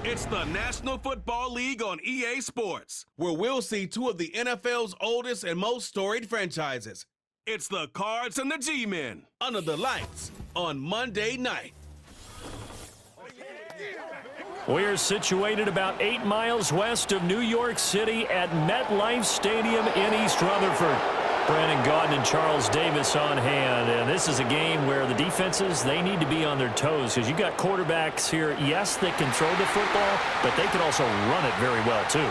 It's the National Football League on EA Sports, where we'll see two of the NFL's oldest and most storied franchises. It's the Cards and the G-Men under the lights on Monday night. We're situated about 8 miles west of New York City at MetLife Stadium in East Rutherford. Brandon Gaudin and Charles Davis on hand. And this is a game where the defenses, they need to be on their toes because you've got quarterbacks here, yes, that can throw the football, but they can also run it very well, too.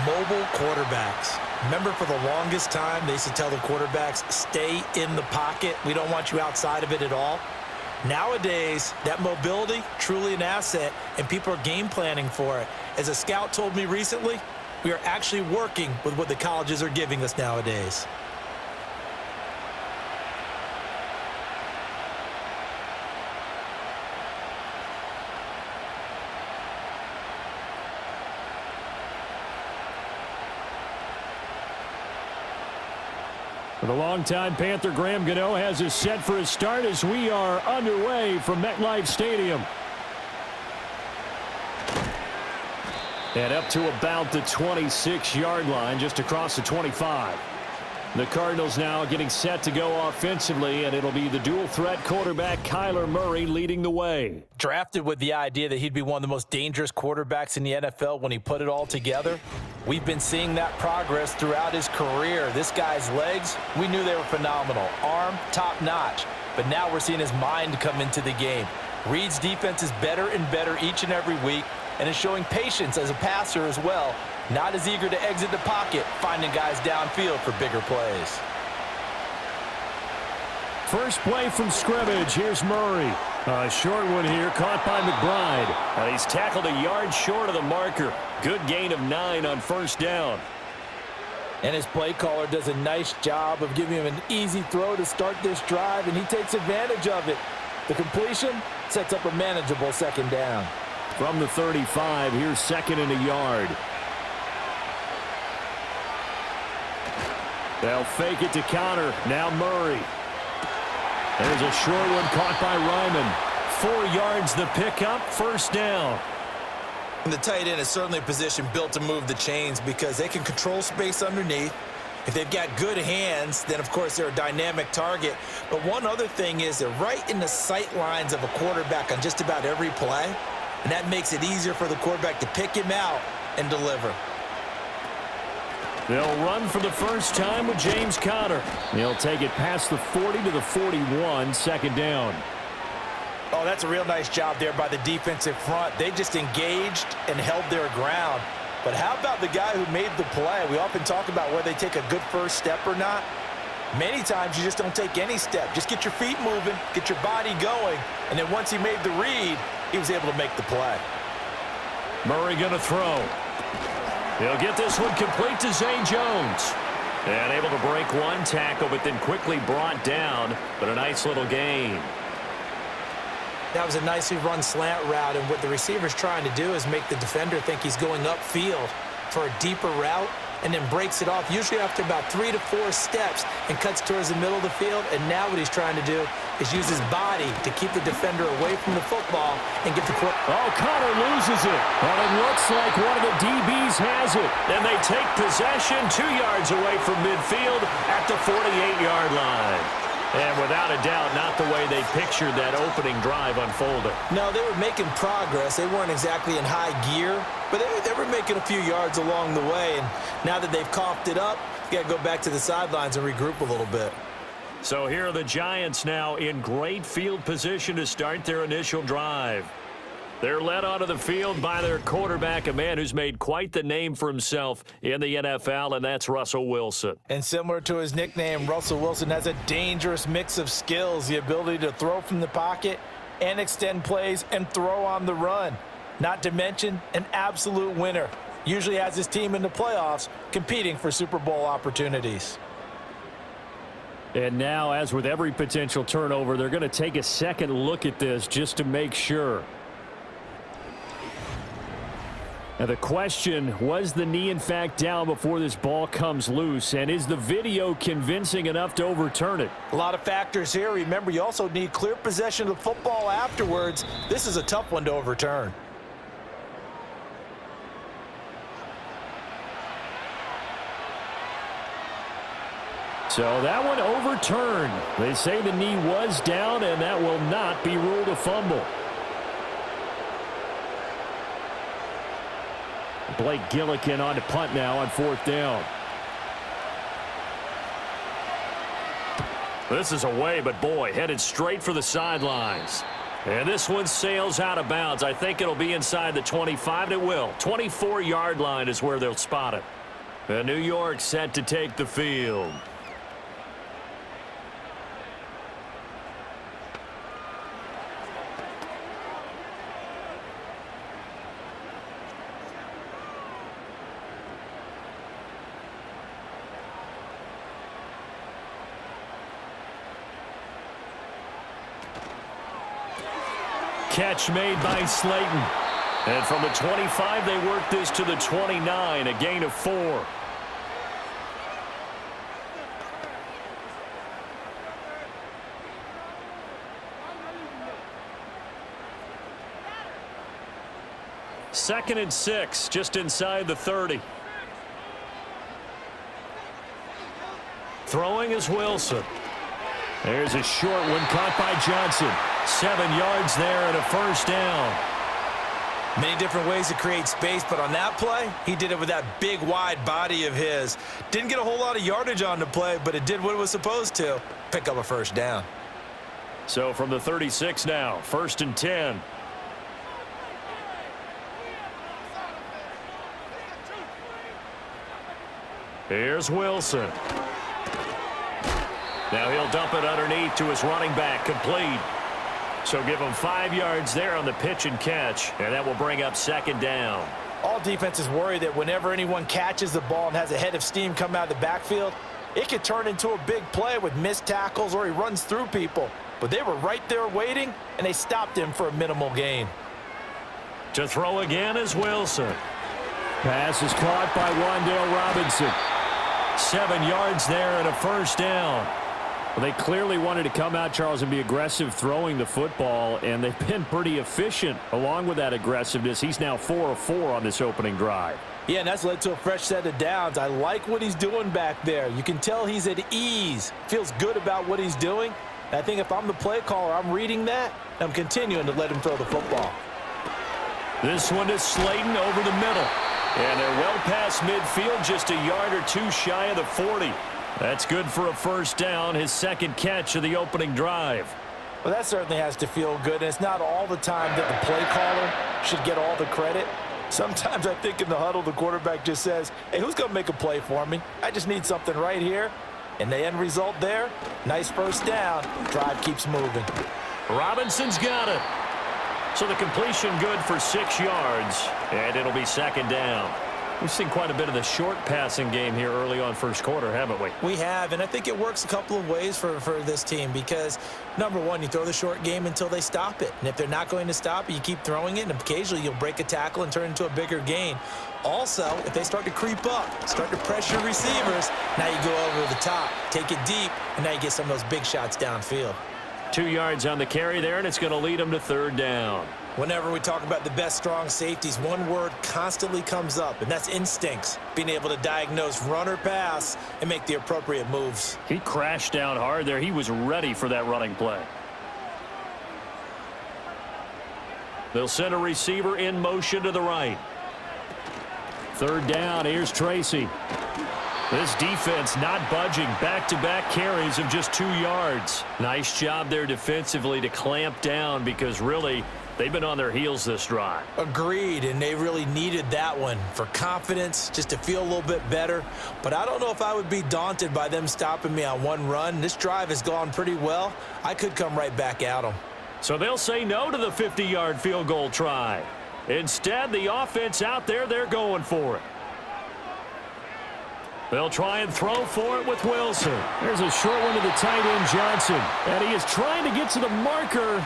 Mobile quarterbacks. Remember, for the longest time, they used to tell the quarterbacks, stay in the pocket. We don't want you outside of it at all. Nowadays, that mobility, truly an asset, and people are game planning for it. As a scout told me recently, we are actually working with what the colleges are giving us nowadays. For the longtime Panther, Graham Gano has us set for his start as we are underway from MetLife Stadium. And up to about the 26-yard line, just across the 25. The Cardinals now getting set to go offensively, and it'll be the dual-threat quarterback Kyler Murray leading the way. Drafted with the idea that he'd be one of the most dangerous quarterbacks in the NFL when he put it all together. We've been seeing that progress throughout his career. This guy's legs, we knew they were phenomenal. Arm, top-notch. But now we're seeing his mind come into the game. Reed's defense is better and better each and every week, and is showing patience as a passer as well. Not as eager to exit the pocket, finding guys downfield for bigger plays. First play from scrimmage. Here's Murray. A short one here, caught by McBride. And he's tackled a yard short of the marker. Good gain of 9 on first down. And his play caller does a nice job of giving him an easy throw to start this drive, and he takes advantage of it. The completion sets up a manageable second down. From the 35, here's second and a yard. They'll fake it to counter. Now Murray. There's a short one caught by Ryman. 4 yards the pickup, first down. And the tight end is certainly a position built to move the chains because they can control space underneath. If they've got good hands, then of course they're a dynamic target. But one other thing is they're right in the sight lines of a quarterback on just about every play. And that makes it easier for the quarterback to pick him out and deliver. They'll run for the first time with James Conner. He'll take it past the 40 to the 41, second down. Oh, that's a real nice job there by the defensive front. They just engaged and held their ground. But how about the guy who made the play? We often talk about whether they take a good first step or not. Many times you just don't take any step. Just get your feet moving, get your body going, and then once he made the read, he was able to make the play. Murray going to throw. He'll get this one complete to Zay Jones. And able to break one tackle, but then quickly brought down. But a nice little gain. That was a nicely run slant route, and what the receiver's trying to do is make the defender think he's going upfield for a deeper route, and then breaks it off, usually after about 3 to 4 steps, and cuts towards the middle of the field. And now what he's trying to do is use his body to keep the defender away from the football and get the quick. Oh, Conner loses it. And it looks like one of the DBs has it. And they take possession 2 yards away from midfield at the 48-yard line. And without a doubt, not the way they pictured that opening drive unfolding. No, they were making progress. They weren't exactly in high gear, but they were making a few yards along the way. And now that they've coughed it up, you got to go back to the sidelines and regroup a little bit. So here are the Giants now in great field position to start their initial drive. They're led onto the field by their quarterback, a man who's made quite the name for himself in the NFL, and that's Russell Wilson. And similar to his nickname, Russell Wilson has a dangerous mix of skills, the ability to throw from the pocket and extend plays and throw on the run. Not to mention an absolute winner. Usually has his team in the playoffs competing for Super Bowl opportunities. And now, as with every potential turnover, they're going to take a second look at this just to make sure. Now the question, was the knee in fact down before this ball comes loose? And is the video convincing enough to overturn it? A lot of factors here. Remember, you also need clear possession of the football afterwards. This is a tough one to overturn. So that one overturned. They say the knee was down, and that will not be ruled a fumble. Blake Gillikin on to punt now on 4th down. This is away, but boy, headed straight for the sidelines. And this one sails out of bounds. I think it'll be inside the 25. It will. 24-yard line is where they'll spot it. And New York set to take the field. Catch made by Slayton. And from the 25, they work this to the 29, a gain of 4. Second and 6, just inside the 30. Throwing is Wilson. There's a short one caught by Johnson. 7 yards there and a first down. Many different ways to create space, but on that play, he did it with that big, wide body of his. Didn't get a whole lot of yardage on the play, but it did what it was supposed to. Pick up a first down. So from the 36 now, 1st and 10. Here's Wilson. Now he'll dump it underneath to his running back, complete. So give him 5 yards there on the pitch and catch, and that will bring up 2nd down. All defenses worry that whenever anyone catches the ball and has a head of steam come out of the backfield, it could turn into a big play with missed tackles or he runs through people. But they were right there waiting, and they stopped him for a minimal gain. To throw again is Wilson. Pass is caught by Wan'Dale Robinson. 7 yards there and a first down. Well, they clearly wanted to come out, Charles, and be aggressive throwing the football, and they've been pretty efficient along with that aggressiveness. He's now 4 of 4 on this opening drive. Yeah, and that's led to a fresh set of downs. I like what he's doing back there. You can tell he's at ease, feels good about what he's doing. And I think if I'm the play caller, I'm reading that, and I'm continuing to let him throw the football. This one is Slayton over the middle. And they're well past midfield, just a yard or 2 shy of the 40. That's good for a first down, his 2nd catch of the opening drive. Well, that certainly has to feel good, and it's not all the time that the play caller should get all the credit. Sometimes I think in the huddle, the quarterback just says, hey, who's going to make a play for me? I just need something right here. And the end result there, nice first down. Drive keeps moving. Robinson's got it. So the completion good for 6 yards, and it'll be 2nd down. We've seen quite a bit of the short passing game here early on first quarter, haven't we? We have, and I think it works a couple of ways for this team because, number one, you throw the short game until they stop it. And if they're not going to stop it, you keep throwing it, and occasionally you'll break a tackle and turn it into a bigger gain. Also, if they start to creep up, start to pressure receivers, now you go over the top, take it deep, and now you get some of those big shots downfield. 2 yards on the carry there, and it's going to lead them to 3rd down. Whenever we talk about the best strong safeties, one word constantly comes up, and that's instincts. Being able to diagnose run or pass and make the appropriate moves. He crashed down hard there. He was ready for that running play. They'll send a receiver in motion to the right. 3rd down. Here's Tracy. This defense not budging. Back-to-back carries of just 2 yards. Nice job there defensively to clamp down because really they've been on their heels this drive. Agreed, and they really needed that one for confidence, just to feel a little bit better. But I don't know if I would be daunted by them stopping me on one run. This drive has gone pretty well. I could come right back at them. So they'll say no to the 50-yard field goal try. Instead, the offense out there, they're going for it. They'll try and throw for it with Wilson. There's a short one to the tight end, Johnson. And he is trying to get to the marker.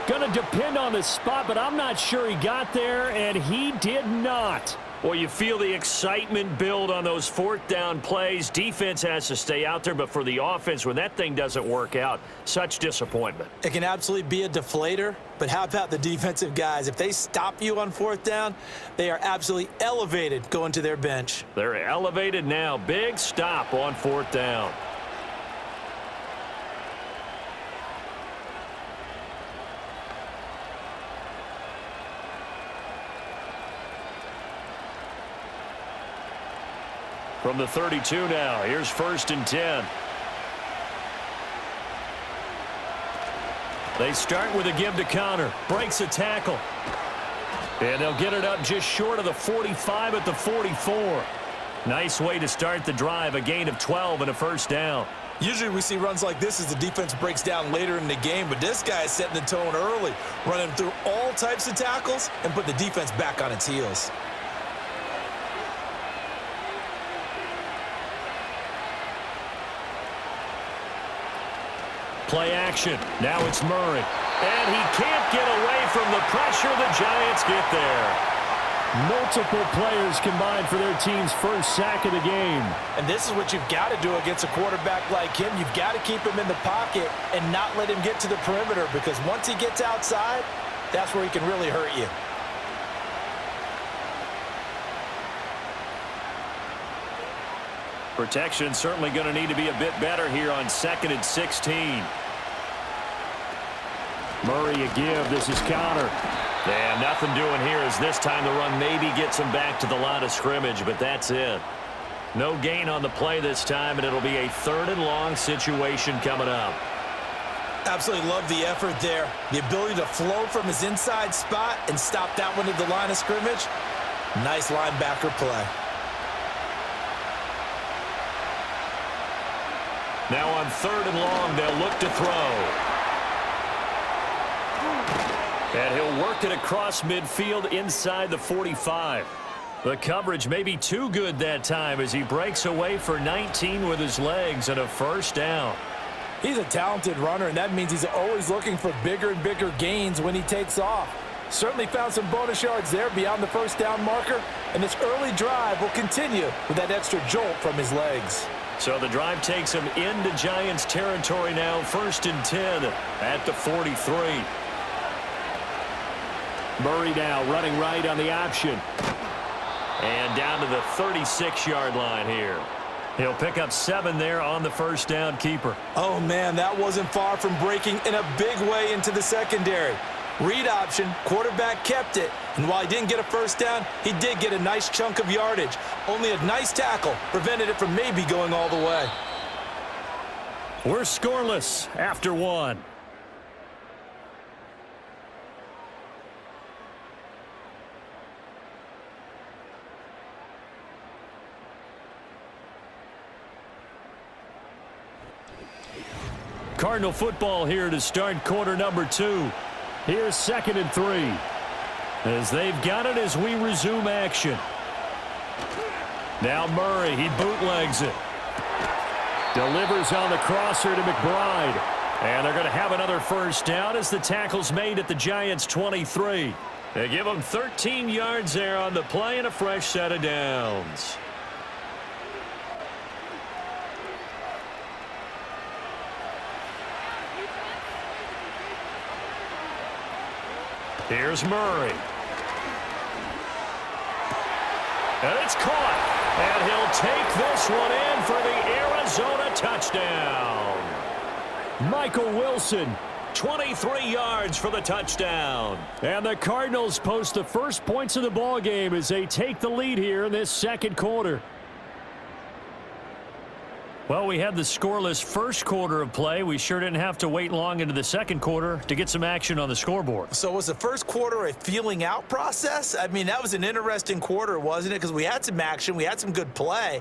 Going to depend on the spot, but I'm not sure he got there, and he did not. Well, you feel the excitement build on those 4th down plays. Defense has to stay out there, but for the offense, when that thing doesn't work out, such disappointment. It can absolutely be a deflator, but how about the defensive guys? If they stop you on 4th down, they are absolutely elevated going to their bench. They're elevated now. Big stop on 4th down. From the 32 now, here's 1st and 10. They start with a give to Connor. Breaks a tackle. And they'll get it up just short of the 45 at the 44. Nice way to start the drive, a gain of 12 and a 1st down. Usually we see runs like this as the defense breaks down later in the game, but this guy is setting the tone early, running through all types of tackles and put the defense back on its heels. Play action. Now it's Murray. And he can't get away from the pressure. The Giants get there. Multiple players combined for their team's first sack of the game. And this is what you've got to do against a quarterback like him. You've got to keep him in the pocket and not let him get to the perimeter, because once he gets outside, that's where he can really hurt you. Protection certainly going to need to be a bit better here on 2nd and 16. Murray a give. This is Connor. And nothing doing here as this time the run maybe gets him back to the line of scrimmage, but that's it. No gain on the play this time, and it'll be a 3rd and long situation coming up. Absolutely love the effort there. The ability to flow from his inside spot and stop that one at the line of scrimmage. Nice linebacker play. Now on 3rd and long, they'll look to throw. And he'll work it across midfield inside the 45. The coverage may be too good that time as he breaks away for 19 with his legs and a 1st down. He's a talented runner, and that means he's always looking for bigger and bigger gains when he takes off. Certainly found some bonus yards there beyond the 1st down marker, and this early drive will continue with that extra jolt from his legs. So the drive takes him into Giants territory now, 1st and 10 at the 43. Murray now running right on the option. And down to the 36-yard line here. He'll pick up 7 there on the 1st down keeper. Oh, man, that wasn't far from breaking in a big way into the secondary. Read option, quarterback kept it. And while he didn't get a 1st down, he did get a nice chunk of yardage. Only a nice tackle prevented it from maybe going all the way. We're scoreless after 1. Cardinal football here to start quarter number 2. Here's 2nd and 3. As they've got it as we resume action. Now Murray, he bootlegs it. Delivers on the crosser to McBride. And they're going to have another 1st down as the tackle's made at the Giants' 23. They give them 13 yards there on the play and a fresh set of downs. Here's Murray. And it's caught. And he'll take this one in for the Arizona touchdown. Michael Wilson, 23 yards for the touchdown. And the Cardinals post the first points of the ball game as they take the lead here in this 2nd quarter. Well, we had the scoreless 1st quarter of play. We sure didn't have to wait long into the 2nd quarter to get some action on the scoreboard. So was the 1st quarter a feeling out process? I mean, that was an interesting quarter, wasn't it? Because we had some action, we had some good play,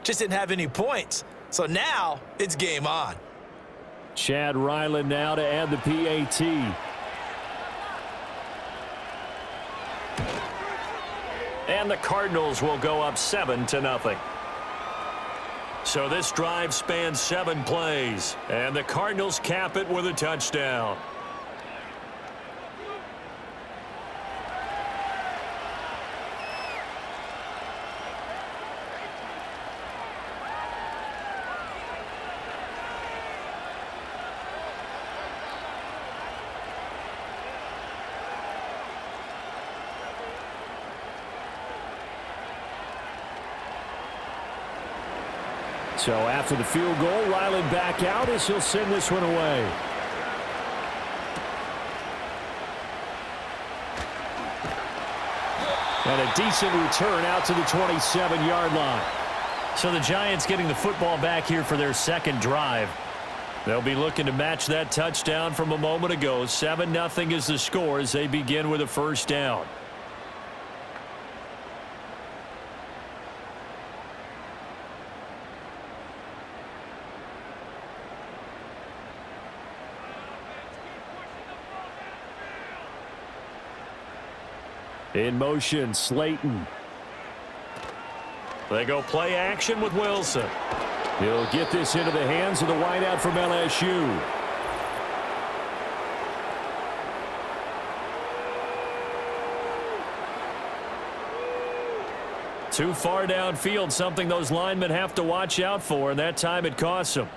just didn't have any points. So now it's game on. Chad Ryland now to add the PAT. And the Cardinals will go up 7-0. So this drive spans 7 plays, and the Cardinals cap it with a touchdown. So after the field goal, Ryland back out as he'll send this one away. And a decent return out to the 27-yard line. So the Giants getting the football back here for their second drive. They'll be looking to match that touchdown from a moment ago. 7-0 is the score as they begin with a first down. In motion, Slayton. They go play action with Wilson. He'll get this into the hands of the wideout from LSU. Too far downfield, something those linemen have to watch out for, and that time it costs them.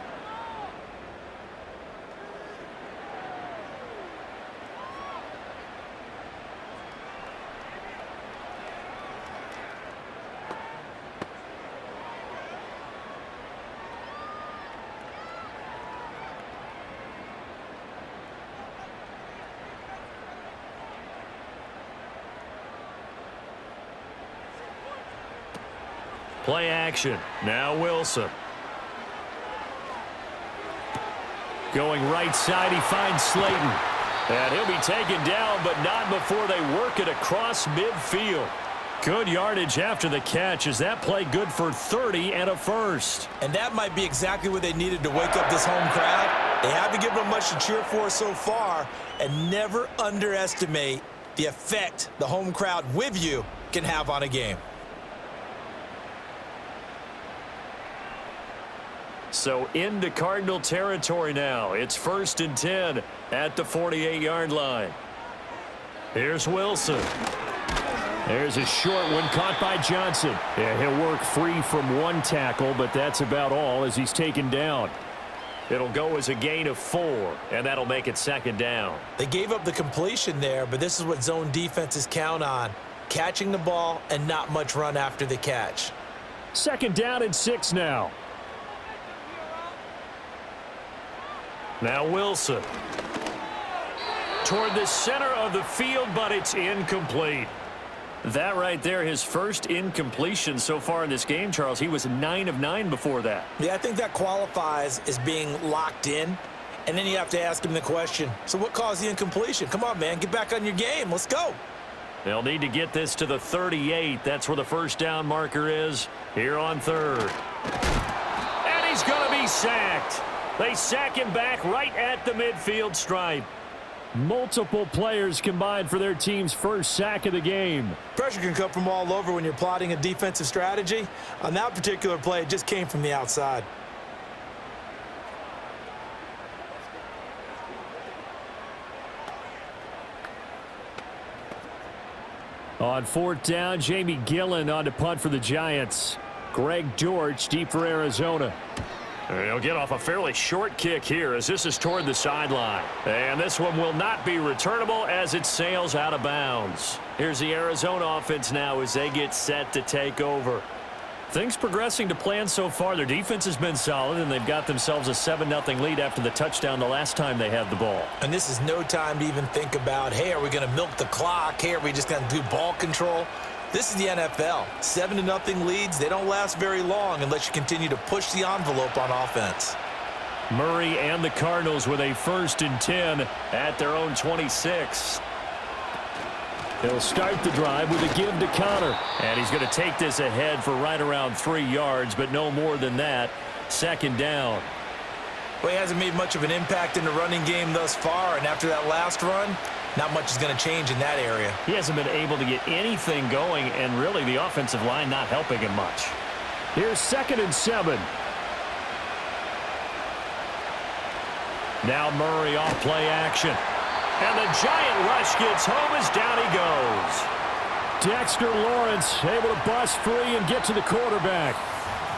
Play action. Now Wilson. Going right side, he finds Slayton. And he'll be taken down, but not before they work it across midfield. Good yardage after the catch. Is that play good for 30 and a first? And that might be exactly what they needed to wake up this home crowd. They haven't given them much to cheer for so far, and never underestimate the effect the home crowd with you can have on a game. So into Cardinal territory now. It's 1st and 10 at the 48-yard line. Here's Wilson. There's a short one caught by Johnson. Yeah, he'll work free from one tackle, but that's about all as he's taken down. It'll go as a gain of 4, and that'll make it 2nd down. They gave up the completion there, but this is what zone defenses count on. Catching the ball and not much run after the catch. 2nd down and 6 now. Now Wilson. Toward the center of the field, but it's incomplete. That right there, his first incompletion so far in this game, Charles. He was 9 of 9 before that. Yeah, I think that qualifies as being locked in. And then you have to ask him the question, so what caused the incompletion? Come on, man, get back on your game. Let's go. They'll need to get this to the 38. That's where the first down marker is here on 3rd. And he's going to be sacked. They sack him back right at the midfield stripe. Multiple players combined for their team's first sack of the game. Pressure can come from all over when you're plotting a defensive strategy. On that particular play, it just came from the outside. On 4th down, Jamie Gillen on to punt for the Giants. Greg George deep for Arizona. He'll get off a fairly short kick here as this is toward the sideline. And this one will not be returnable as it sails out of bounds. Here's the Arizona offense now as they get set to take over. Things progressing to plan so far. Their defense has been solid, and they've got themselves a 7-0 lead after the touchdown the last time they had the ball. And this is no time to even think about, hey, are we going to milk the clock? Hey, are we just going to do ball control? This is the NFL. 7-0 leads, they don't last very long unless you continue to push the envelope on offense. Murray and the Cardinals with a 1st and 10 at their own 26. He'll start the drive with a give to Connor. And he's going to take this ahead for right around 3 yards, but no more than that. 2nd down. Well, he hasn't made much of an impact in the running game thus far, and after that last run, not much is going to change in that area. He hasn't been able to get anything going, and really the offensive line not helping him much. Here's 2nd and 7. Now Murray off play action. And the giant rush gets home as down he goes. Dexter Lawrence able to bust free and get to the quarterback.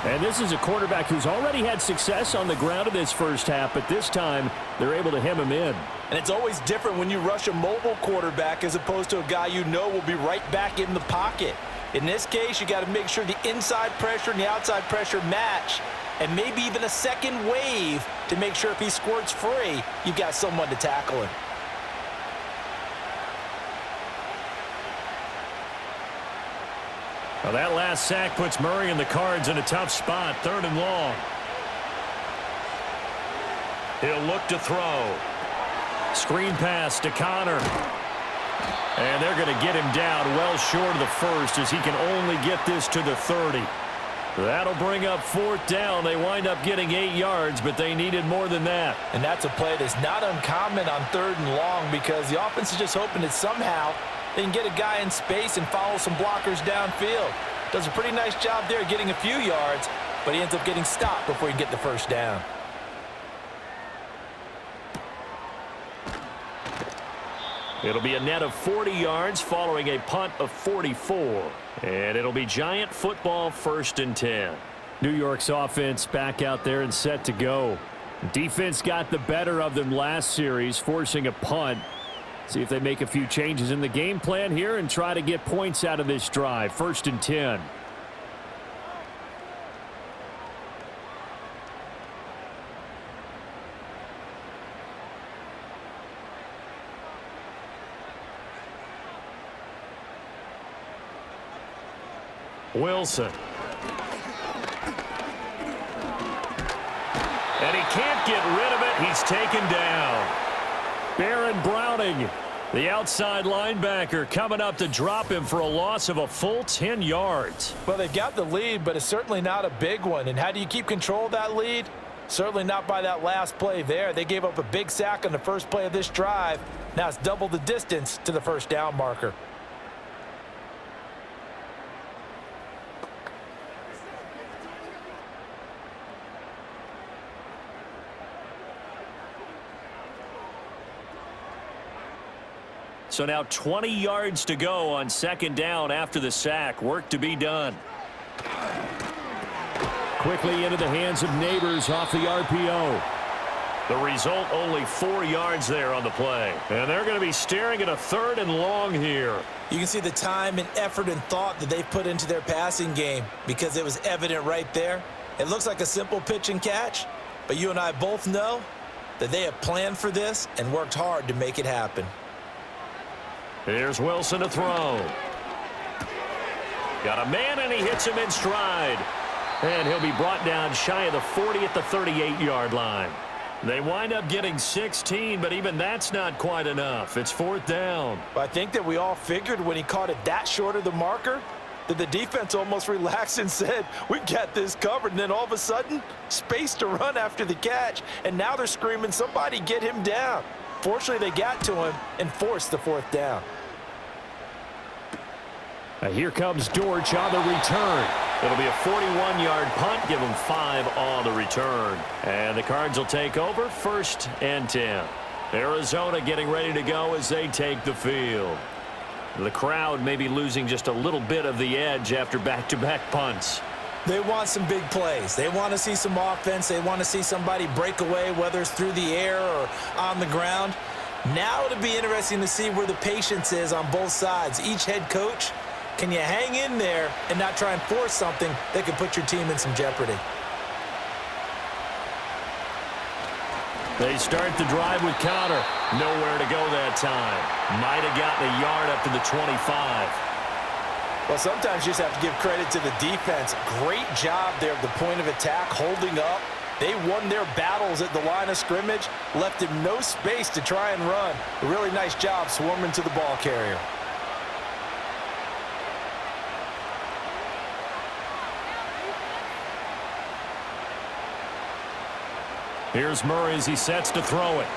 And this is a quarterback who's already had success on the ground in this first half, but this time they're able to hem him in. And it's always different when you rush a mobile quarterback as opposed to a guy you know will be right back in the pocket. In this case, you got to make sure the inside pressure and the outside pressure match, and maybe even a second wave to make sure if he squirts free, you've got someone to tackle him. Well, that last sack puts Murray and the Cards in a tough spot, 3rd and long. He'll look to throw. Screen pass to Connor. And they're going to get him down well short of the first as he can only get this to the 30. That'll bring up 4th down. They wind up getting 8 yards, but they needed more than that. And that's a play that's not uncommon on 3rd and long because the offense is just hoping that somehow they can get a guy in space and follow some blockers downfield. Does a pretty nice job there getting a few yards, but he ends up getting stopped before he can get the 1st down. It'll be a net of 40 yards following a punt of 44. And it'll be Giant football, 1st and 10. New York's offense back out there and set to go. Defense got the better of them last series, forcing a punt. See if they make a few changes in the game plan here and try to get points out of this drive. 1st and 10. Wilson. And he can't get rid of it. He's taken down. Baron Browning, the outside linebacker, coming up to drop him for a loss of a full 10 yards. Well, they've got the lead, but it's certainly not a big one. And how do you keep control of that lead? Certainly not by that last play there. They gave up a big sack on the first play of this drive. Now it's double the distance to the 1st down marker. So now 20 yards to go on 2nd down after the sack. Work to be done. Quickly into the hands of Neighbors off the RPO. The result, only 4 yards there on the play. And they're going to be staring at a 3rd and long here. You can see the time and effort and thought that they've put into their passing game because it was evident right there. It looks like a simple pitch and catch, but you and I both know that they have planned for this and worked hard to make it happen. Here's Wilson to throw. Got a man, and he hits him in stride. And he'll be brought down shy of the 40 at the 38-yard line. They wind up getting 16, but even that's not quite enough. It's 4th down. I think that we all figured when he caught it that short of the marker that the defense almost relaxed and said, we've got this covered. And then all of a sudden, space to run after the catch. And now they're screaming, somebody get him down. Fortunately, they got to him and forced the 4th down. Here comes Dortch on the return. It'll be a 41-yard punt. Give them 5 on the return. And the Cards will take over, 1st and 10. Arizona getting ready to go as they take the field. The crowd may be losing just a little bit of the edge after back-to-back punts. They want some big plays. They want to see some offense. They want to see somebody break away, whether it's through the air or on the ground. Now it'll be interesting to see where the patience is on both sides. Each head coach, can you hang in there and not try and force something that could put your team in some jeopardy? They start the drive with Connor. Nowhere to go that time. Might have gotten a yard up to the 25. Well, sometimes you just have to give credit to the defense. Great job there at the point of attack, holding up. They won their battles at the line of scrimmage, left him no space to try and run. A really nice job swarming to the ball carrier. Here's Murray as he sets to throw it.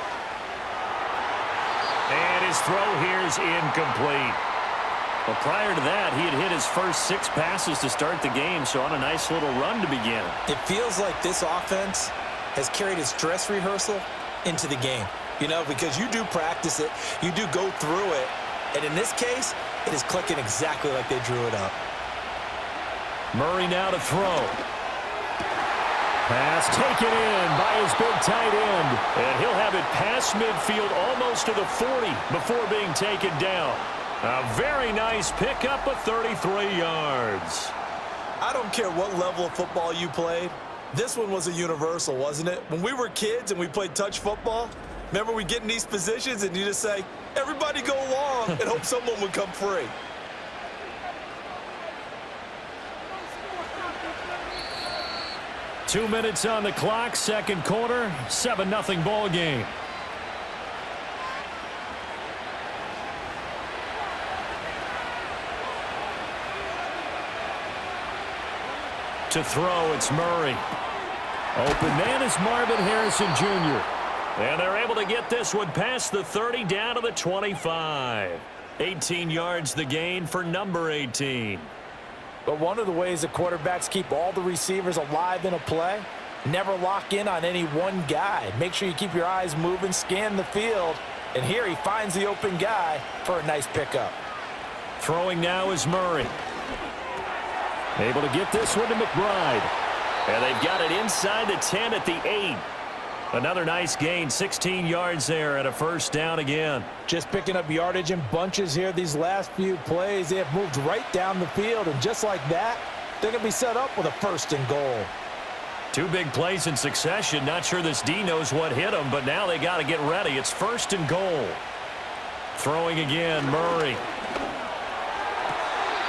And his throw here is incomplete. Well, prior to that, he had hit his first 6 passes to start the game, so on a nice little run to begin. It feels like this offense has carried its dress rehearsal into the game. You know, because you do practice it, you do go through it, and in this case, it is clicking exactly like they drew it up. Murray now to throw. Pass taken in by his big tight end. And he'll have it past midfield almost to the 40 before being taken down. A very nice pickup of 33 yards. I don't care what level of football you played. This one was a universal, wasn't it? When we were kids and we played touch football, remember we get in these positions and you just say, everybody go along and hope someone would come free. 2 minutes on the clock, second quarter, 7-0 ball game. To throw, it's Murray. Open man is Marvin Harrison Jr. And they're able to get this one past the 30 down to the 25. 18 yards the gain for number 18. But one of the ways that quarterbacks keep all the receivers alive in a play, never lock in on any one guy. Make sure you keep your eyes moving, scan the field. And here he finds the open guy for a nice pickup. Throwing now is Murray. Able to get this one to McBride. And they've got it inside the 10 at the 8. Another nice gain, 16 yards there and a first down again. Just picking up yardage in bunches here these last few plays. They have moved right down the field, and just like that, they're going to be set up with a first and goal. 2 big plays in succession. Not sure this D knows what hit him, but now they got to get ready. It's first and goal. Throwing again, Murray.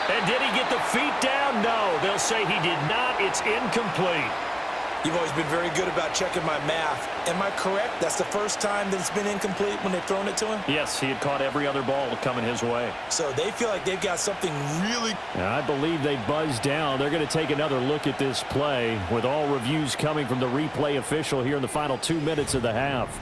And did he get the feet down? No, they'll say he did not. It's incomplete. You've always been very good about checking my math. Am I correct? That's the first time that it's been incomplete when they've thrown it to him? Yes, he had caught every other ball coming his way. So they feel like they've got something really... I believe they buzzed down. They're going to take another look at this play with all reviews coming from the replay official here in the final 2 minutes of the half.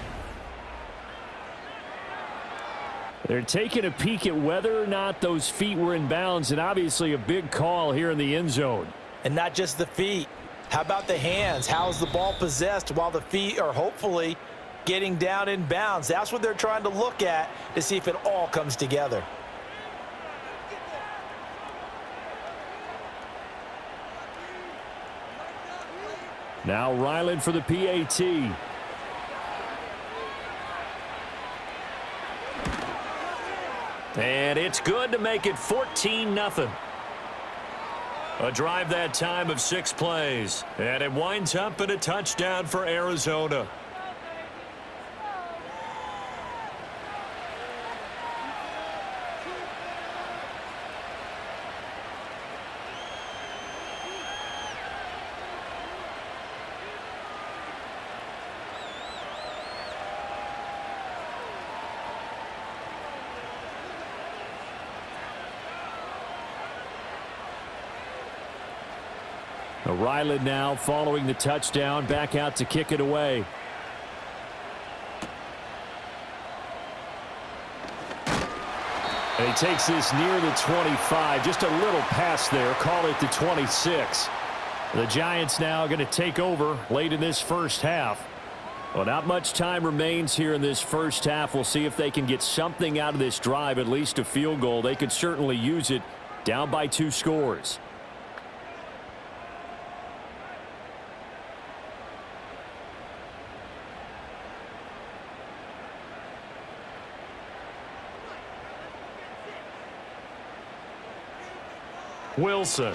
They're taking a peek at whether or not those feet were in bounds, and obviously a big call here in the end zone. And not just the feet. How about the hands? How's the ball possessed while the feet are hopefully getting down in bounds? That's what they're trying to look at to see if it all comes together. Now Ryland for the PAT. And it's good to make it 14-0. A drive that time of 6 plays. And it winds up in a touchdown for Arizona. Ryland now following the touchdown, back out to kick it away. And he takes this near the 25, just a little pass there, call it the 26. The Giants now going to take over late in this first half. Well, not much time remains here in this first half. We'll see if they can get something out of this drive, at least a field goal. They could certainly use it, down by 2 scores. Wilson.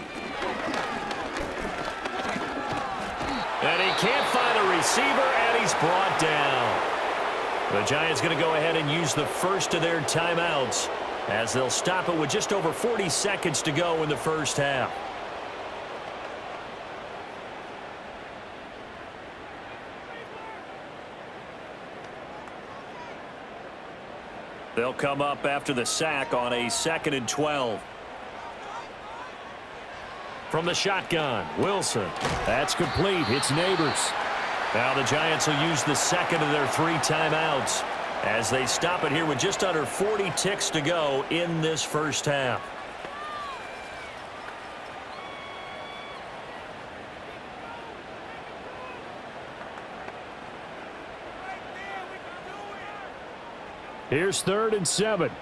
And he can't find a receiver, and he's brought down. The Giants going to go ahead and use the first of their timeouts as they'll stop it with just over 40 seconds to go in the first half. They'll come up after the sack on a 2nd and 12. From the shotgun, Wilson. That's complete. It's Neighbors. Now the Giants will use the second of their 3 timeouts as they stop it here with just under 40 ticks to go in this first half. Here's 3rd and 7.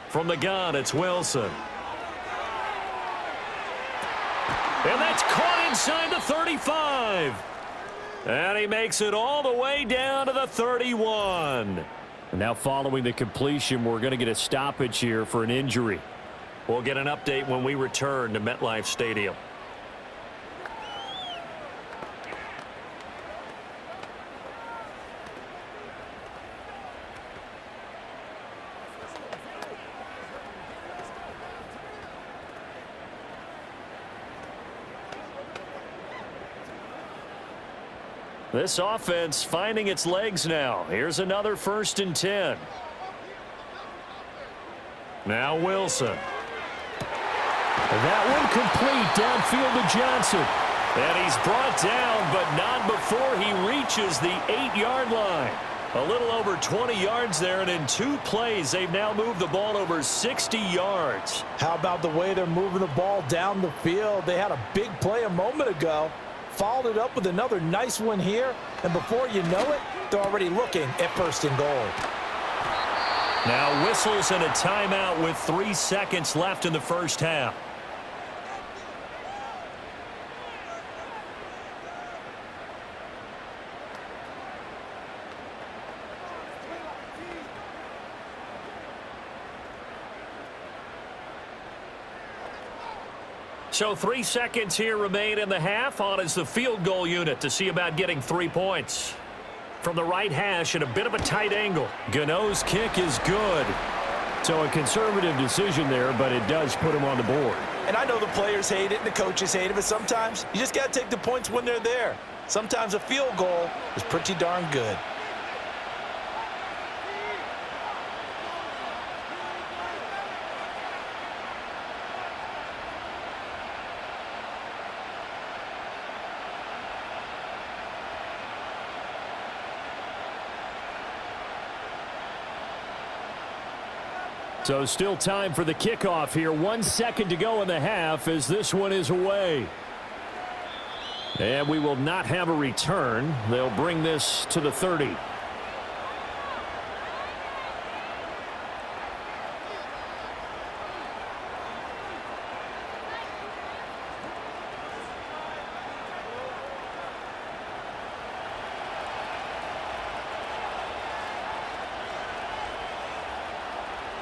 From the gun, it's Wilson. And that's caught inside the 35. And he makes it all the way down to the 31. And now following the completion, we're going to get a stoppage here for an injury. We'll get an update when we return to MetLife Stadium. This offense finding its legs now. Here's another 1st and 10. Now Wilson. That one complete downfield to Johnson. And he's brought down, but not before he reaches the 8-yard line. A little over 20 yards there, and in 2 plays, they've now moved the ball over 60 yards. How about the way they're moving the ball down the field? They had a big play a moment ago, followed it up with another nice one here, and before you know it, they're already looking at 1st and goal. Now whistles and a timeout with 3 seconds left in the first half. So 3 seconds here remain in the half. On is the field goal unit to see about getting 3 points. From the right hash at a bit of a tight angle. Gano's kick is good. So a conservative decision there, but it does put him on the board. And I know the players hate it and the coaches hate it, but sometimes you just got to take the points when they're there. Sometimes a field goal is pretty darn good. So still time for the kickoff here. 1 second to go in the half as this one is away. And we will not have a return. They'll bring this to the 30.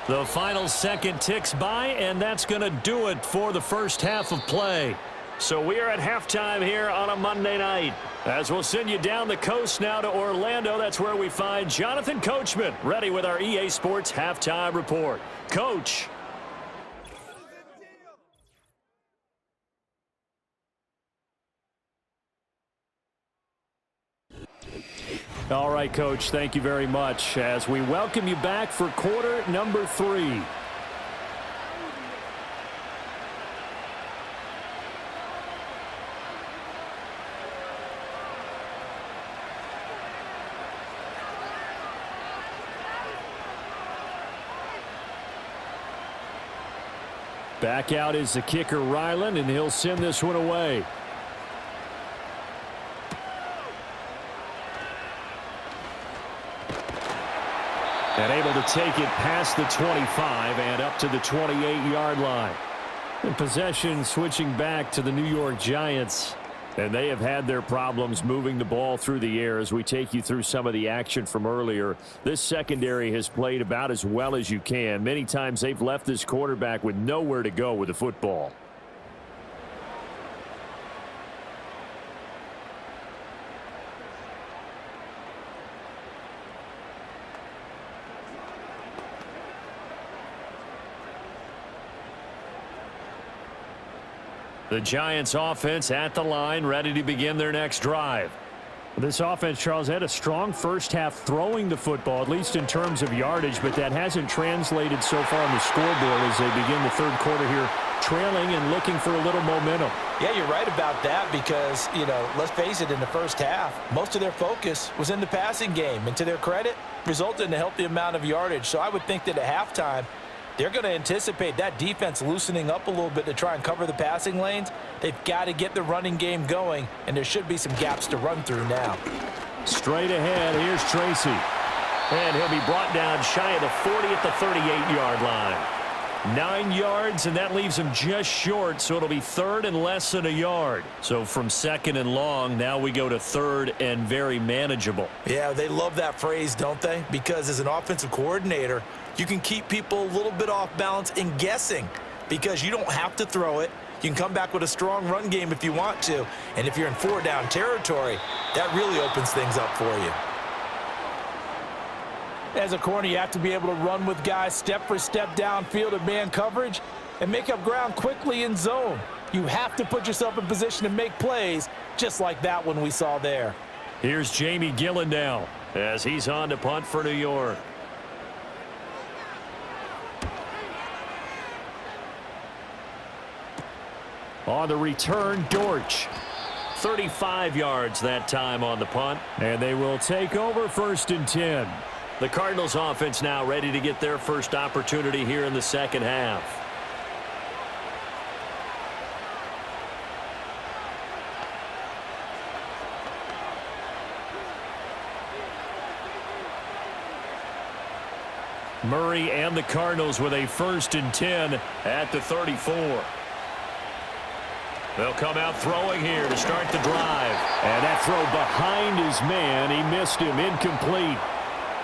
The final second ticks by, and that's going to do it for the first half of play. So we are at halftime here on a Monday night. As we'll send you down the coast now to Orlando, that's where we find Jonathan Coachman ready with our EA Sports halftime report. Coach. All right, Coach, thank you very much as we welcome you back for quarter number 3. Back out is the kicker, Ryland, and he'll send this one away. And able to take it past the 25 and up to the 28-yard line. And possession switching back to the New York Giants. And they have had their problems moving the ball through the air as we take you through some of the action from earlier. This secondary has played about as well as you can. Many times they've left this quarterback with nowhere to go with the football. The Giants offense at the line, ready to begin their next drive. This offense, Charles, had a strong first half throwing the football, at least in terms of yardage, but that hasn't translated so far on the scoreboard as they begin the third quarter here, trailing and looking for a little momentum. Yeah, you're right about that because, let's face it, in the first half, most of their focus was in the passing game. And to their credit, resulted in a healthy amount of yardage. So I would think that at halftime, they're going to anticipate that defense loosening up a little bit to try and cover the passing lanes. They've got to get the running game going, and there should be some gaps to run through now. Straight ahead, here's Tracy. And he'll be brought down shy of the 40 at the 38-yard line. 9 yards, and that leaves him just short, so it'll be third and less than a yard. So from second and long, now we go to third and very manageable. Yeah, they love that phrase, don't they? Because as an offensive coordinator, you can keep people a little bit off balance and guessing because you don't have to throw it. You can come back with a strong run game if you want to. And if you're in 4-down territory, that really opens things up for you. As a corner, you have to be able to run with guys step for step downfield in man coverage and make up ground quickly in zone. You have to put yourself in position to make plays just like that one we saw there. Here's Jamie Gillen now as he's on to punt for New York. On the return, Dortch. 35 yards that time on the punt. And they will take over 1st and 10. The Cardinals offense now ready to get their first opportunity here in the second half. Murray and the Cardinals with a 1st and 10 at the 34. They'll come out throwing here to start the drive. And that throw behind his man. He missed him. Incomplete.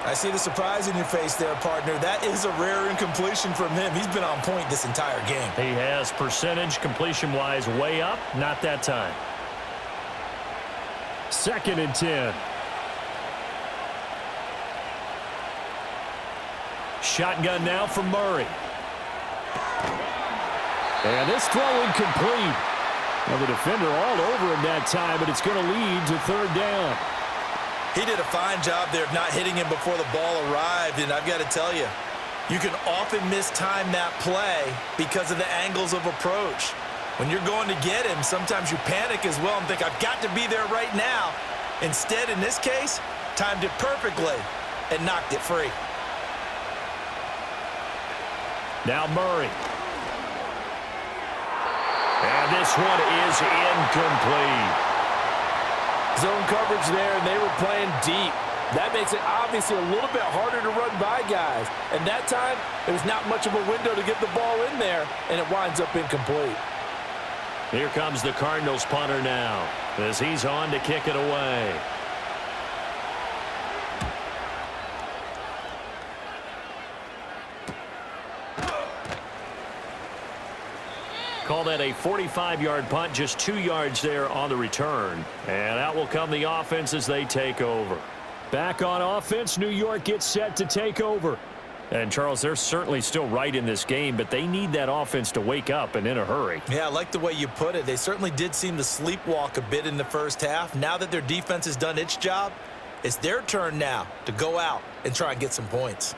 I see the surprise in your face there, partner. That is a rare incompletion from him. He's been on point this entire game. He has percentage completion-wise way up. Not that time. 2nd and 10. Shotgun now from Murray. And this throw incomplete. Well, the defender all over him that time, but it's going to lead to 3rd down. He did a fine job there of not hitting him before the ball arrived, and I've got to tell you, you can often mistime that play because of the angles of approach. When you're going to get him, sometimes you panic as well and think, I've got to be there right now. Instead, in this case, timed it perfectly and knocked it free. Now Murray. And this one is incomplete. Zone coverage there, and they were playing deep. That makes it obviously a little bit harder to run by guys. And that time, there was not much of a window to get the ball in there, and it winds up incomplete. Here comes the Cardinals punter now as he's on to kick it away. Call that a 45-yard punt, just 2 yards there on the return. And out will come the offense as they take over. Back on offense, New York gets set to take over. And, Charles, they're certainly still right in this game, but they need that offense to wake up and in a hurry. Yeah, I like the way you put it. They certainly did seem to sleepwalk a bit in the first half. Now that their defense has done its job, it's their turn now to go out and try and get some points.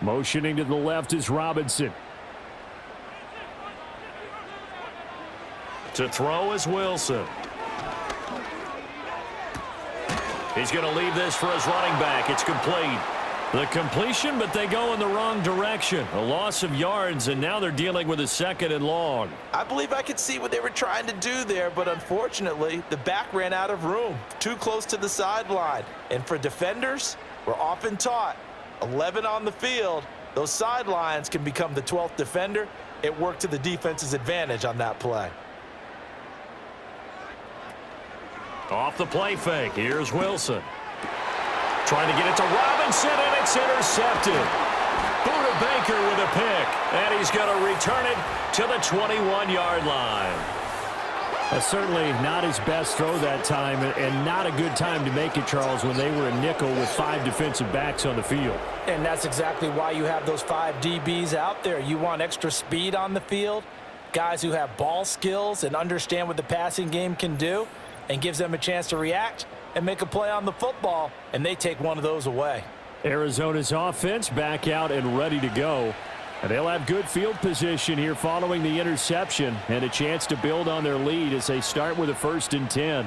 Motioning to the left is Robinson. To throw is Wilson. He's going to leave this for his running back. It's complete. The completion, but they go in the wrong direction. A loss of yards, and now they're dealing with a 2nd and long. I believe I could see what they were trying to do there, but unfortunately, the back ran out of room. Too close to the sideline. And for defenders, we're often taught 11 on the field, those sidelines can become the 12th defender. It worked to the defense's advantage on that play. Off the play fake, here's Wilson. Trying to get it to Robinson, and it's intercepted. Buda Baker with a pick, and he's going to return it to the 21-yard line. Certainly not his best throw that time, and not a good time to make it, Charles, when they were a nickel with 5 defensive backs on the field. And that's exactly why you have those 5 DBs out there. You want extra speed on the field, guys who have ball skills and understand what the passing game can do, and gives them a chance to react and make a play on the football, and they take one of those away. Arizona's offense back out and ready to go. And they'll have good field position here following the interception and a chance to build on their lead as they start with a 1st and 10.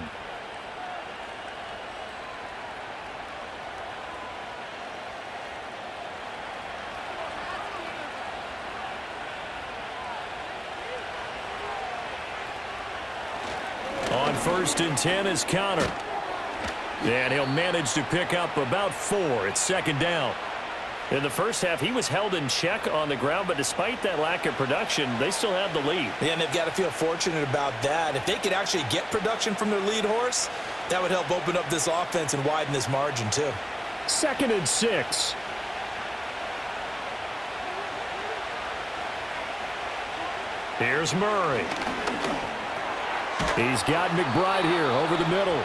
On 1st and 10 is Connor. And he'll manage to pick up about 4. It's 2nd down. In the first half, he was held in check on the ground, but despite that lack of production, they still have the lead. Yeah, and they've got to feel fortunate about that. If they could actually get production from their lead horse, that would help open up this offense and widen this margin, too. 2nd and 6. Here's Murray. He's got McBride here over the middle.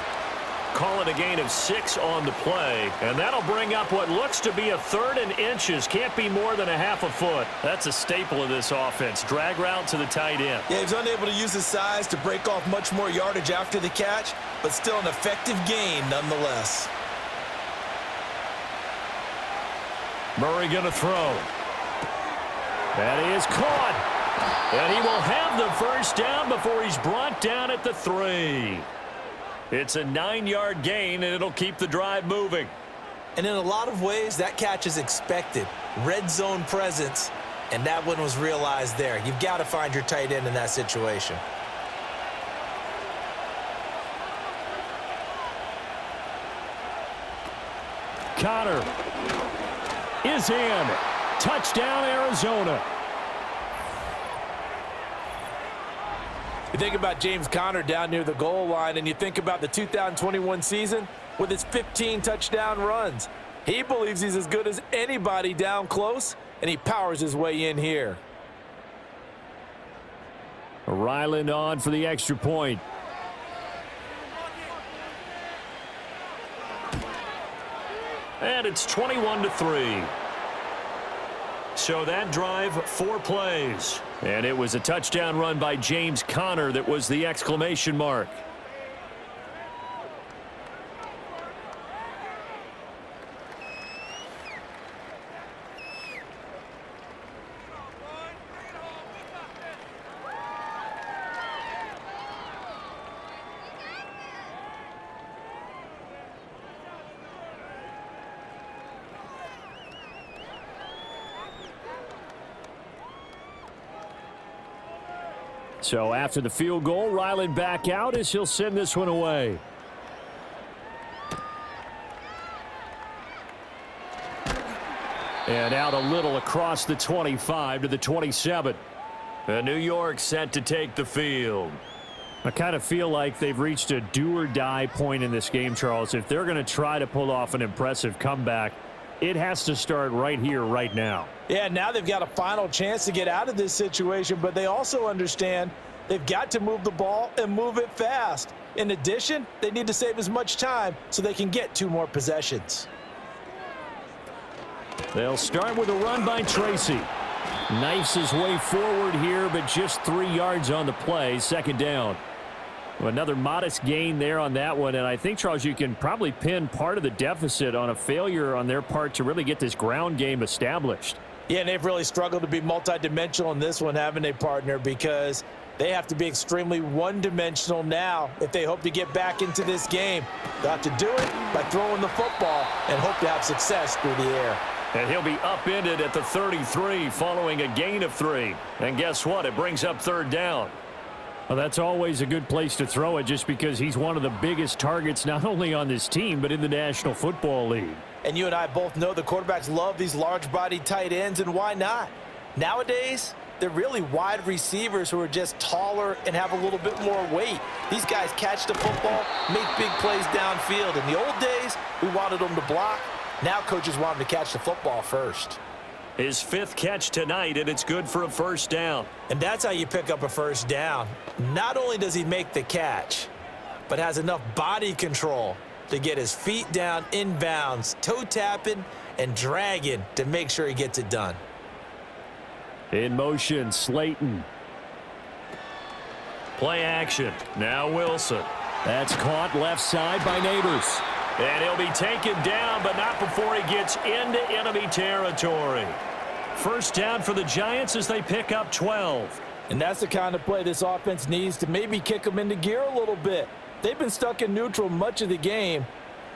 call it a gain of 6 on the play. And that'll bring up what looks to be a 3rd and inches. Can't be more than a half a foot. That's a staple of this offense. Drag route to the tight end. Yeah, he's unable to use his size to break off much more yardage after the catch, but still an effective gain nonetheless. Murray going to throw. That is caught. And he will have the first down before he's brought down at the 3. It's a 9-yard gain, and it'll keep the drive moving. And in a lot of ways, that catch is expected. Red zone presence, and that one was realized there. You've got to find your tight end in that situation. Connor is in. Touchdown, Arizona. You think about James Conner down near the goal line, and you think about the 2021 season with his 15 touchdown runs. He believes he's as good as anybody down close, and he powers his way in here. Ryland on for the extra point. And it's 21-3. So that drive, 4 plays. And it was a touchdown run by James Conner that was the exclamation mark. So after the field goal, Ryland back out as he'll send this one away. And out a little across the 25 to the 27. And New York set to take the field. I kind of feel like they've reached a do-or-die point in this game, Charles. If they're going to try to pull off an impressive comeback, it has to start right here, right now. Yeah, now they've got a final chance to get out of this situation, but they also understand they've got to move the ball and move it fast. In addition, they need to save as much time so they can get 2 more possessions. They'll start with a run by Tracy. Knifes his way forward here, but just 3 yards on the play. 2nd down. Another modest gain there on that one, and I think, Charles, you can probably pin part of the deficit on a failure on their part to really get this ground game established. Yeah, and they've really struggled to be multidimensional in this one, haven't they, partner? Because they have to be extremely one-dimensional now if they hope to get back into this game. They'll have to do it by throwing the football and hope to have success through the air. And he'll be upended at the 33 following a gain of 3. And guess what? It brings up 3rd down. Well, that's always a good place to throw it just because he's one of the biggest targets not only on this team but in the National Football League. And you and I both know the quarterbacks love these large-bodied tight ends, and why not? Nowadays, they're really wide receivers who are just taller and have a little bit more weight. These guys catch the football, make big plays downfield. In the old days, we wanted them to block. Now coaches want them to catch the football first. His 5th catch tonight, and it's good for a 1st down. And that's how you pick up a 1st down. Not only does he make the catch, but has enough body control to get his feet down inbounds, toe tapping and dragging to make sure he gets it done. In motion, Slayton. Play action. Now Wilson. That's caught left side by Neighbors. And he'll be taken down, but not before he gets into enemy territory. 1st down for the Giants as they pick up 12. And that's the kind of play this offense needs to maybe kick them into gear a little bit. They've been stuck in neutral much of the game.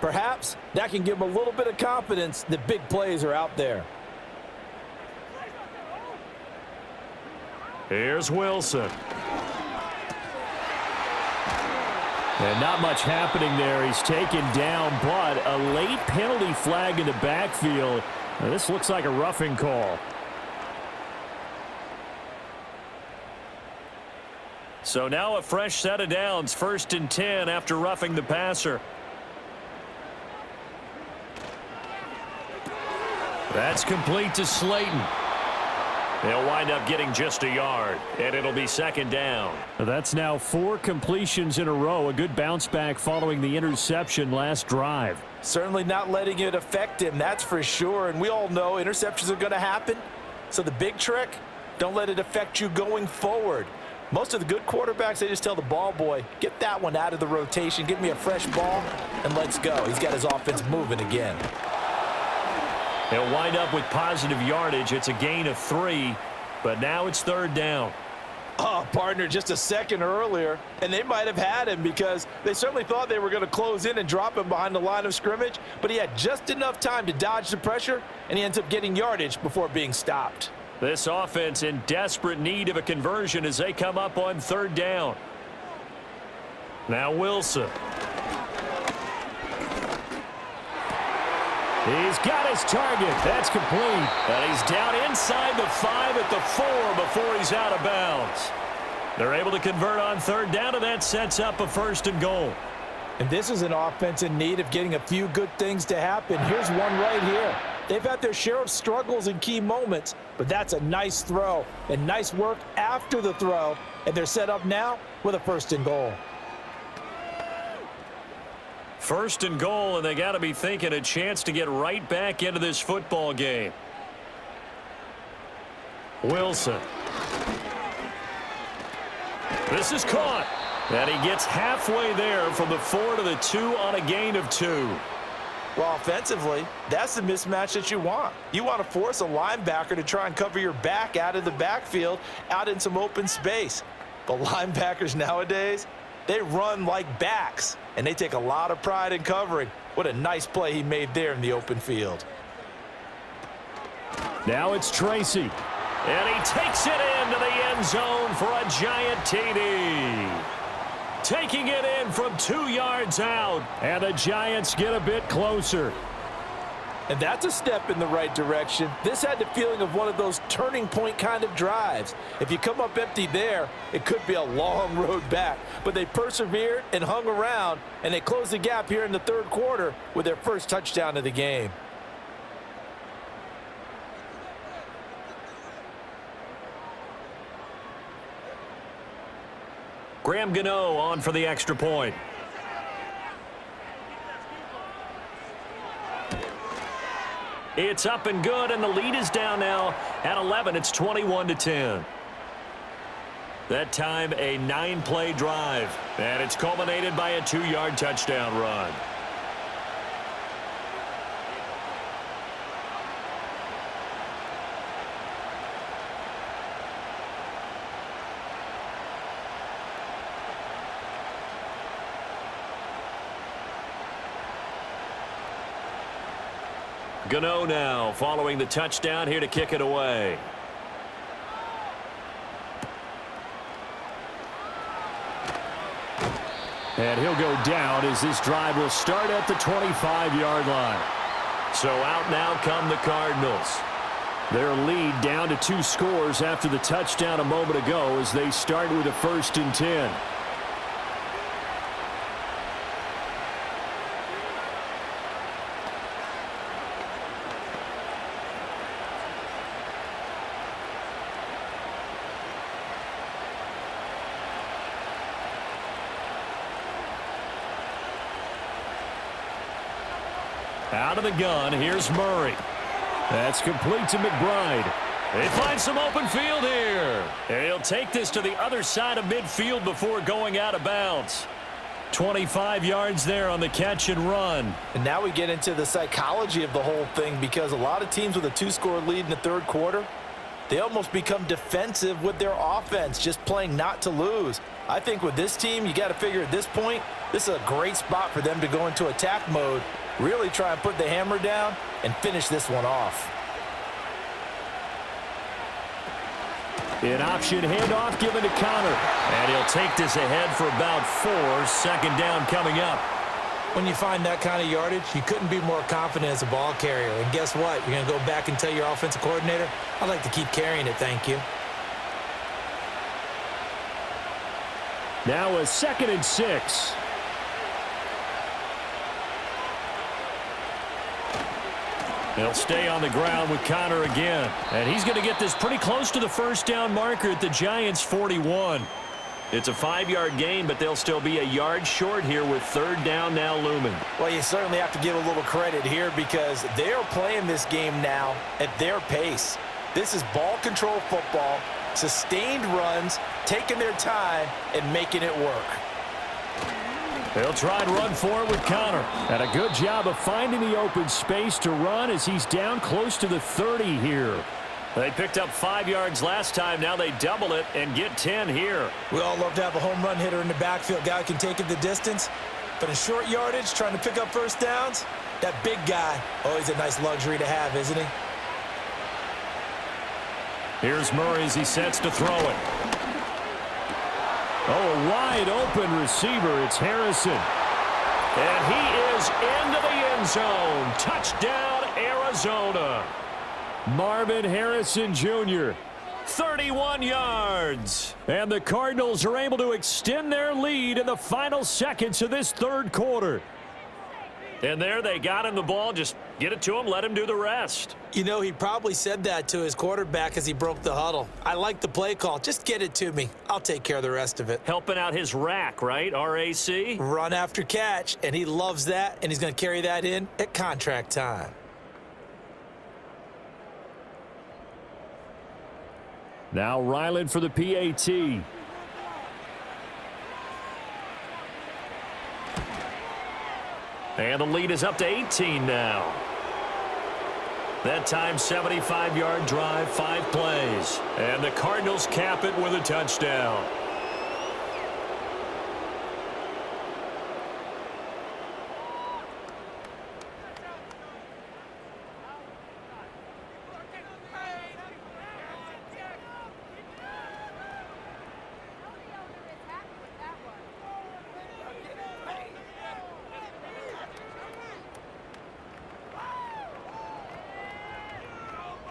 Perhaps that can give them a little bit of confidence that big plays are out there. Here's Wilson. And not much happening there. He's taken down, but a late penalty flag in the backfield. Now, this looks like a roughing call. So now a fresh set of downs, 1st and 10 after roughing the passer. That's complete to Slayton. They'll wind up getting just a yard, and it'll be second down. That's now 4 completions in a row. A good bounce back following the interception last drive. Certainly not letting it affect him, that's for sure. And we all know interceptions are going to happen. So the big trick, don't let it affect you going forward. Most of the good quarterbacks, they just tell the ball boy, get that one out of the rotation, give me a fresh ball, and let's go. He's got his offense moving again. They'll wind up with positive yardage. It's a gain of 3, but now it's third down. Oh, partner, just a second earlier, and they might have had him because they certainly thought they were going to close in and drop him behind the line of scrimmage, but he had just enough time to dodge the pressure, and he ends up getting yardage before being stopped. This offense in desperate need of a conversion as they come up on third down. Now Wilson. He's got his target. That's complete. And he's down inside the 5 at the 4 before he's out of bounds. They're able to convert on third down, and that sets up a 1st and goal. And this is an offense in need of getting a few good things to happen. Here's one right here. They've had their share of struggles in key moments, but that's a nice throw and nice work after the throw. And they're set up now with a 1st and goal. 1st and goal, and they got to be thinking a chance to get right back into this football game. Wilson. This is caught. And he gets halfway there from the 4 to the 2 on a gain of 2. Well, offensively, that's the mismatch that you want. You want to force a linebacker to try and cover your back out of the backfield, out in some open space. But linebackers nowadays, they run like backs, and they take a lot of pride in covering. What a nice play he made there in the open field. Now it's Tracy. And he takes it into the end zone for a giant TD. Taking it in from 2 yards out. And the Giants get a bit closer. And that's a step in the right direction. This had the feeling of one of those turning point kind of drives. If you come up empty there, it could be a long road back. But they persevered and hung around, and they closed the gap here in the 3rd quarter with their first touchdown of the game. Graham Gano on for the extra point. It's up and good, and the lead is down now at 11. It's 21-10. That time, a 9-play drive, and it's culminated by a 2-yard touchdown run. Gano now following the touchdown here to kick it away. And he'll go down as this drive will start at the 25-yard line. So out now come the Cardinals. Their lead down to 2 scores after the touchdown a moment ago as they start with a 1st and 10. Out of the gun, here's Murray. That's complete to McBride. They find some open field here. And he'll take this to the other side of midfield before going out of bounds. 25 yards there on the catch and run. And now we get into the psychology of the whole thing, because a lot of teams with a 2-score lead in the 3rd quarter, they almost become defensive with their offense, just playing not to lose. I think with this team, you got to figure at this point, this is a great spot for them to go into attack mode, really try and put the hammer down and finish this one off. An option handoff given to Connor. And he'll take this ahead for about 4. 2nd down coming up. When you find that kind of yardage, you couldn't be more confident as a ball carrier. And guess what? You're going to go back and tell your offensive coordinator, I'd like to keep carrying it, thank you. Now a 2nd and 6. They'll stay on the ground with Connor again. And he's going to get this pretty close to the first down marker at the Giants' 41. It's a 5-yard gain, but they'll still be a yard short here with third down now looming. Well, you certainly have to give a little credit here because they are playing this game now at their pace. This is ball control football, sustained runs, taking their time, and making it work. They'll try and run for it with Connor. And a good job of finding the open space to run as he's down close to the 30 here. They picked up 5 yards last time. Now they double it and get 10 here. We all love to have a home run hitter in the backfield. Guy who can take it the distance. But in short yardage, trying to pick up first downs, that big guy, always a nice luxury to have, isn't he? Here's Murray as he sets to throw it. Oh, a wide open receiver. It's Harrison. And he is into the end zone. Touchdown, Arizona. Marvin Harrison Jr. 31 yards. And the Cardinals are able to extend their lead in the final seconds of this third quarter. And there they got him the ball. Just get it to him, let him do the rest. You know, he probably said that to his quarterback as he broke the huddle. I like the play call. Just get it to me. I'll take care of the rest of it. Helping out his rack, right? RAC? Run after catch, and he loves that, and he's going to carry that in at contract time. Now Ryland for the PAT. And the lead is up to 18 now. That time, 75-yard drive, 5 plays. And the Cardinals cap it with a touchdown.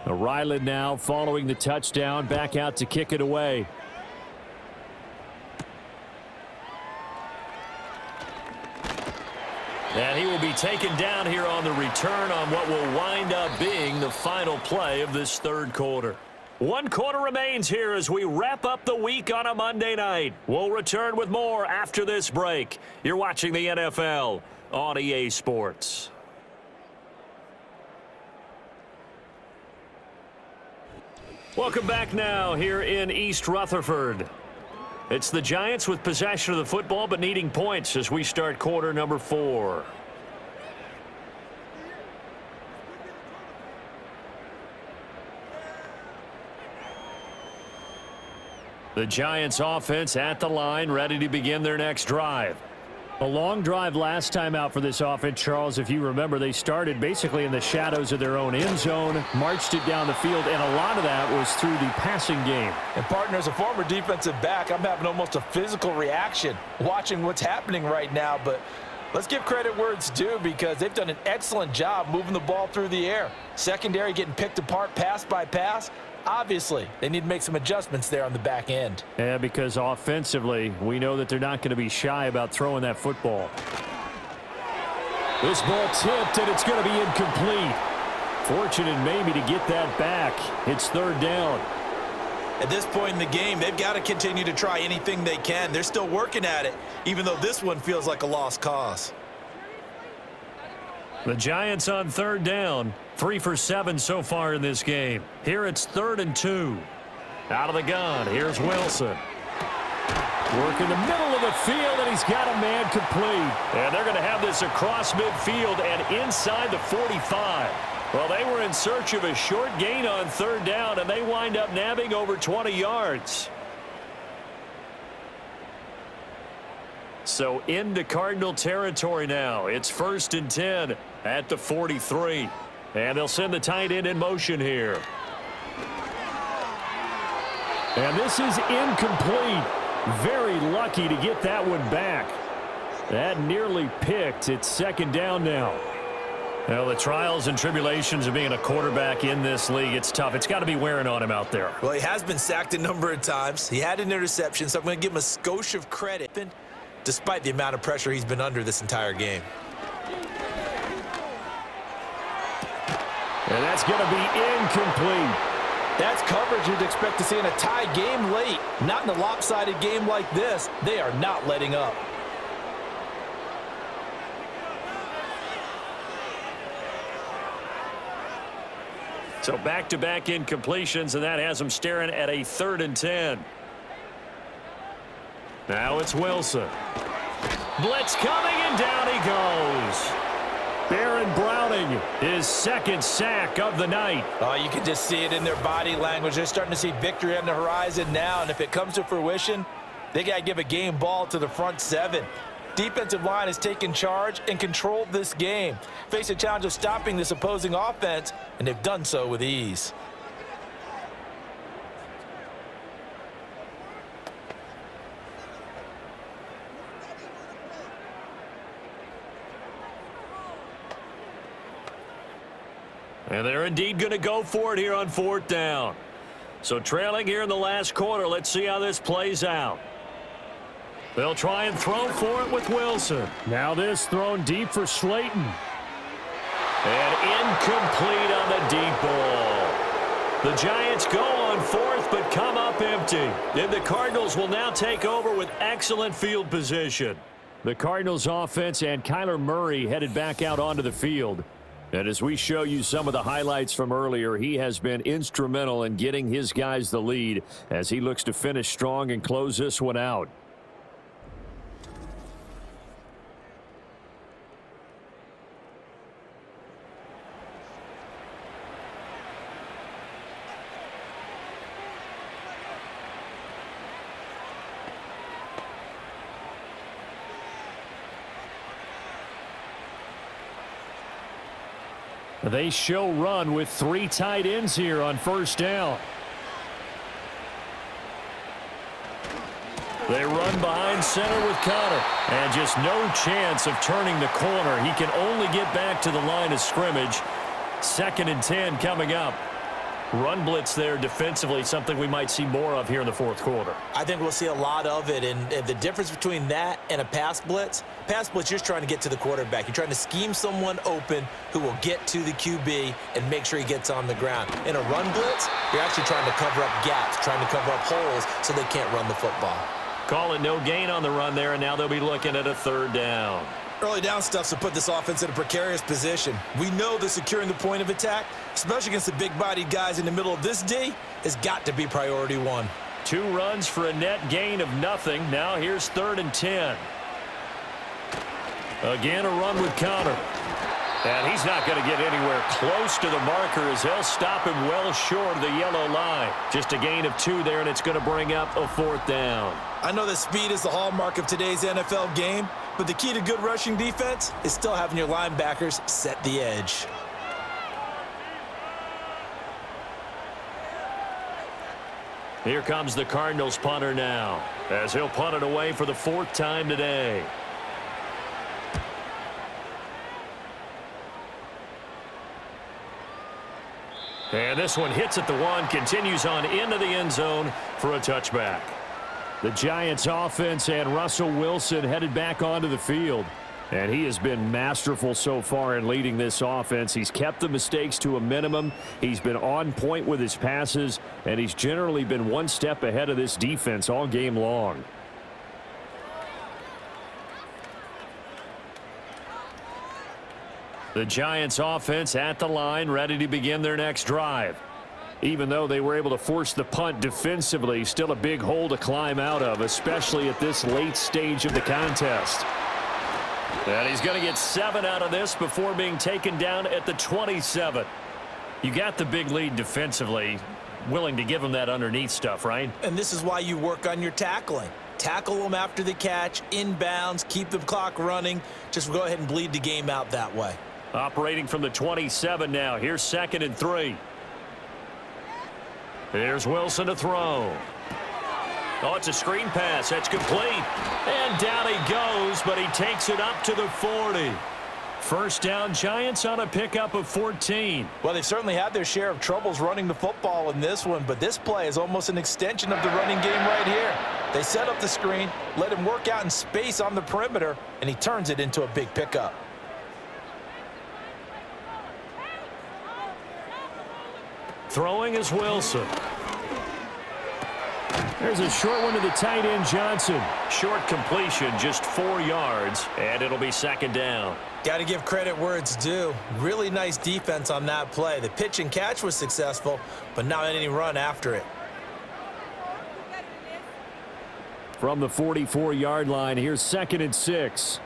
Ryland now following the touchdown, back out to kick it away. And he will be taken down here on the return on what will wind up being the final play of this third quarter. 1 quarter remains here as we wrap up the week on a Monday night. We'll return with more after this break. You're watching the NFL on EA Sports. Welcome back now here in East Rutherford. It's the Giants with possession of the football but needing points as we start quarter number 4. The Giants offense at the line, ready to begin their next drive. A long drive last time out for this offense, Charles. If you remember, they started basically in the shadows of their own end zone, marched it down the field, and a lot of that was through the passing game. And partner, as a former defensive back, I'm having almost a physical reaction watching what's happening right now. But let's give credit where it's due because they've done an excellent job moving the ball through the air. Secondary getting picked apart pass by pass. Obviously, they need to make some adjustments there on the back end. Yeah, because offensively, we know that they're not going to be shy about throwing that football. This ball tipped, and it's going to be incomplete. Fortunate maybe to get that back. It's third down. At this point in the game, they've got to continue to try anything they can. They're still working at it, even though this one feels like a lost cause. The Giants on third down, 3 for 7 so far in this game. Here it's 3rd and 2. Out of the gun, here's Wilson. Work in the middle of the field, and he's got a man complete. And they're going to have this across midfield and inside the 45. Well, they were in search of a short gain on third down, and they wind up nabbing over 20 yards. So into Cardinal territory now. It's 1st and 10 at the 43. And they'll send the tight end in motion here. And this is incomplete. Very lucky to get that one back. That nearly picked. It's 2nd down now. Well, the trials and tribulations of being a quarterback in this league, it's tough. It's got to be wearing on him out there. Well, he has been sacked a number of times. He had an interception, so I'm going to give him a skosh of credit, despite the amount of pressure he's been under this entire game. And that's going to be incomplete. That's coverage you'd expect to see in a tie game late. Not in a lopsided game like this. They are not letting up. So back-to-back incompletions, and that has them staring at a 3rd and 10. Now it's Wilson. Blitz coming, and down he goes. Baron Browning, his 2nd sack of the night. Oh, you can just see it in their body language. They're starting to see victory on the horizon now, and if it comes to fruition, they got to give a game ball to the front 7. Defensive line has taken charge and controlled this game. Face a challenge of stopping this opposing offense, and they've done so with ease. And they're indeed going to go for it here on 4th down. So trailing here in the last quarter. Let's see how this plays out. They'll try and throw for it with Wilson. Now this thrown deep for Slayton. And incomplete on the deep ball. The Giants go on 4th but come up empty. And the Cardinals will now take over with excellent field position. The Cardinals offense and Kyler Murray headed back out onto the field. And as we show you some of the highlights from earlier, he has been instrumental in getting his guys the lead as he looks to finish strong and close this one out. They show run with 3 tight ends here on 1st down. They run behind center with Connor. And just no chance of turning the corner. He can only get back to the line of scrimmage. 2nd and 10 coming up. Run blitz there defensively, something we might see more of here in the 4th quarter. I think we'll see a lot of it, and the difference between that and a pass blitz, you're just trying to get to the quarterback. You're trying to scheme someone open who will get to the QB and make sure he gets on the ground. In a run blitz, you're actually trying to cover up gaps, trying to cover up holes so they can't run the football. Call it no gain on the run there, and now they'll be looking at a 3rd down. Early down stuff's to put this offense in a precarious position. We know that securing the point of attack, especially against the big-bodied guys in the middle of this D, has got to be priority 1. 2 runs for a net gain of nothing. Now here's 3rd and 10. Again, a run with Connor. And he's not going to get anywhere close to the marker as they'll stop him well short of the yellow line. Just a gain of 2 there, and it's going to bring up a 4th down. I know that speed is the hallmark of today's NFL game, but the key to good rushing defense is still having your linebackers set the edge. Here comes the Cardinals punter now, as he'll punt it away for the 4th time today. And this one hits at the 1, continues on into the end zone for a touchback. The Giants offense and Russell Wilson headed back onto the field. And he has been masterful so far in leading this offense. He's kept the mistakes to a minimum. He's been on point with his passes. And he's generally been one step ahead of this defense all game long. The Giants offense at the line, ready to begin their next drive. Even though they were able to force the punt defensively, still a big hole to climb out of, especially at this late stage of the contest. And he's going to get 7 out of this before being taken down at the 27. You got the big lead defensively, willing to give them that underneath stuff, right? And this is why you work on your tackling. Tackle them after the catch, inbounds, keep the clock running. Just go ahead and bleed the game out that way. Operating from the 27 now. Here's 2nd and 3. There's Wilson to throw. Oh, it's a screen pass. That's complete. And down he goes, but he takes it up to the 40. First down, Giants on a pickup of 14. Well, they've certainly had their share of troubles running the football in this one, but this play is almost an extension of the running game right here. They set up the screen, let him work out in space on the perimeter, and he turns it into a big pickup. Throwing is Wilson. There's a short one to the tight end, Johnson. Short completion, just 4 yards, and it'll be second down. Got to give credit where it's due. Really nice defense on that play. The pitch and catch was successful, but not any run after it. From the 44-yard line, here's 2nd and 6.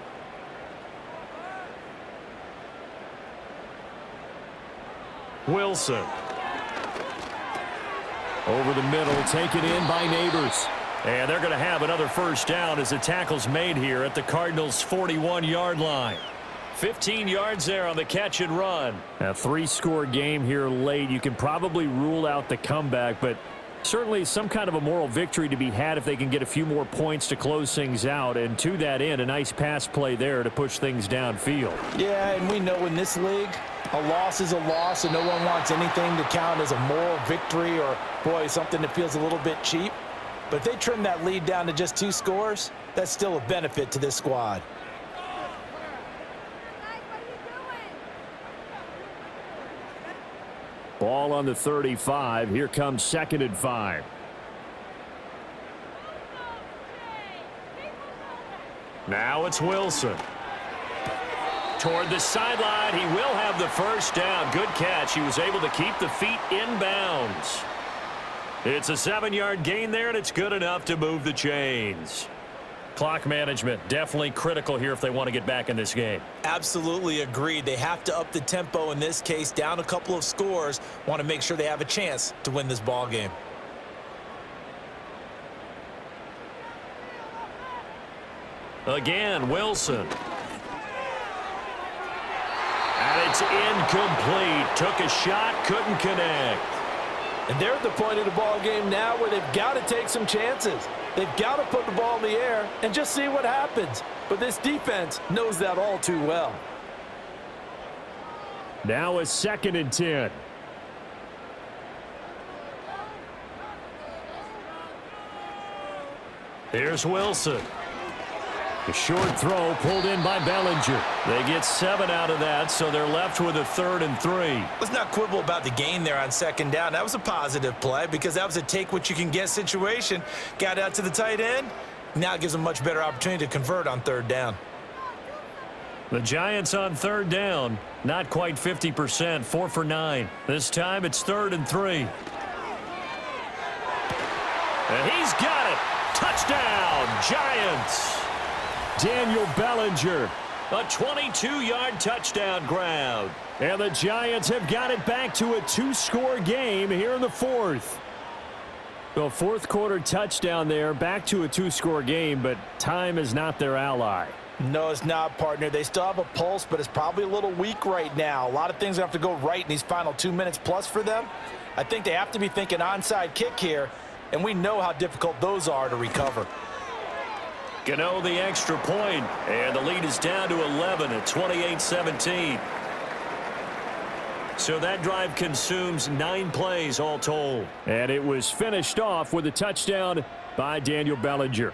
Wilson. Over the middle, taken in by Neighbors. And they're going to have another first down as the tackle's made here at the Cardinals' 41-yard line. 15 yards there on the catch and run. A 3-score game here late. You can probably rule out the comeback, but certainly some kind of a moral victory to be had if they can get a few more points to close things out. And to that end, a nice pass play there to push things downfield. Yeah, and we know in this league, a loss is a loss, and no one wants anything to count as a moral victory or, boy, something that feels a little bit cheap. But if they trim that lead down to just 2 scores, that's still a benefit to this squad. Ball on the 35. Here comes 2nd and 5. Now it's Wilson. Toward the sideline, he will have the first down. Good catch. He was able to keep the feet in bounds. It's a 7-yard gain there, and it's good enough to move the chains. Clock management, definitely critical here if they want to get back in this game. Absolutely agreed. They have to up the tempo in this case, down a couple of scores. Want to make sure they have a chance to win this ball game. Again, Wilson. And it's incomplete. Took a shot, couldn't connect. And they're at the point of the ball game now where they've got to take some chances. They've got to put the ball in the air and just see what happens. But this defense knows that all too well. Now it's 2nd and 10. Here's Wilson. A short throw pulled in by Bellinger. They get 7 out of that, so they're left with a 3rd and 3. Let's not quibble about the gain there on 2nd down. That was a positive play because that was a take-what-you-can-get situation. Got out to the tight end. Now it gives them a much better opportunity to convert on 3rd down. The Giants on 3rd down. Not quite 50%, 4 for 9. This time it's 3rd and 3. And he's got it. Touchdown, Giants. Daniel Bellinger. A 22-yard touchdown grab. And the Giants have got it back to a 2-score game here in the 4th. The 4th quarter touchdown there, back to a 2-score game, but time is not their ally. No, it's not, partner. They still have a pulse, but it's probably a little weak right now. A lot of things have to go right in these final 2 minutes plus for them. I think they have to be thinking onside kick here, and we know how difficult those are to recover. Gano the extra point, and the lead is down to 11 at 28-17. So that drive consumes 9 plays all told. And it was finished off with a touchdown by Daniel Bellinger.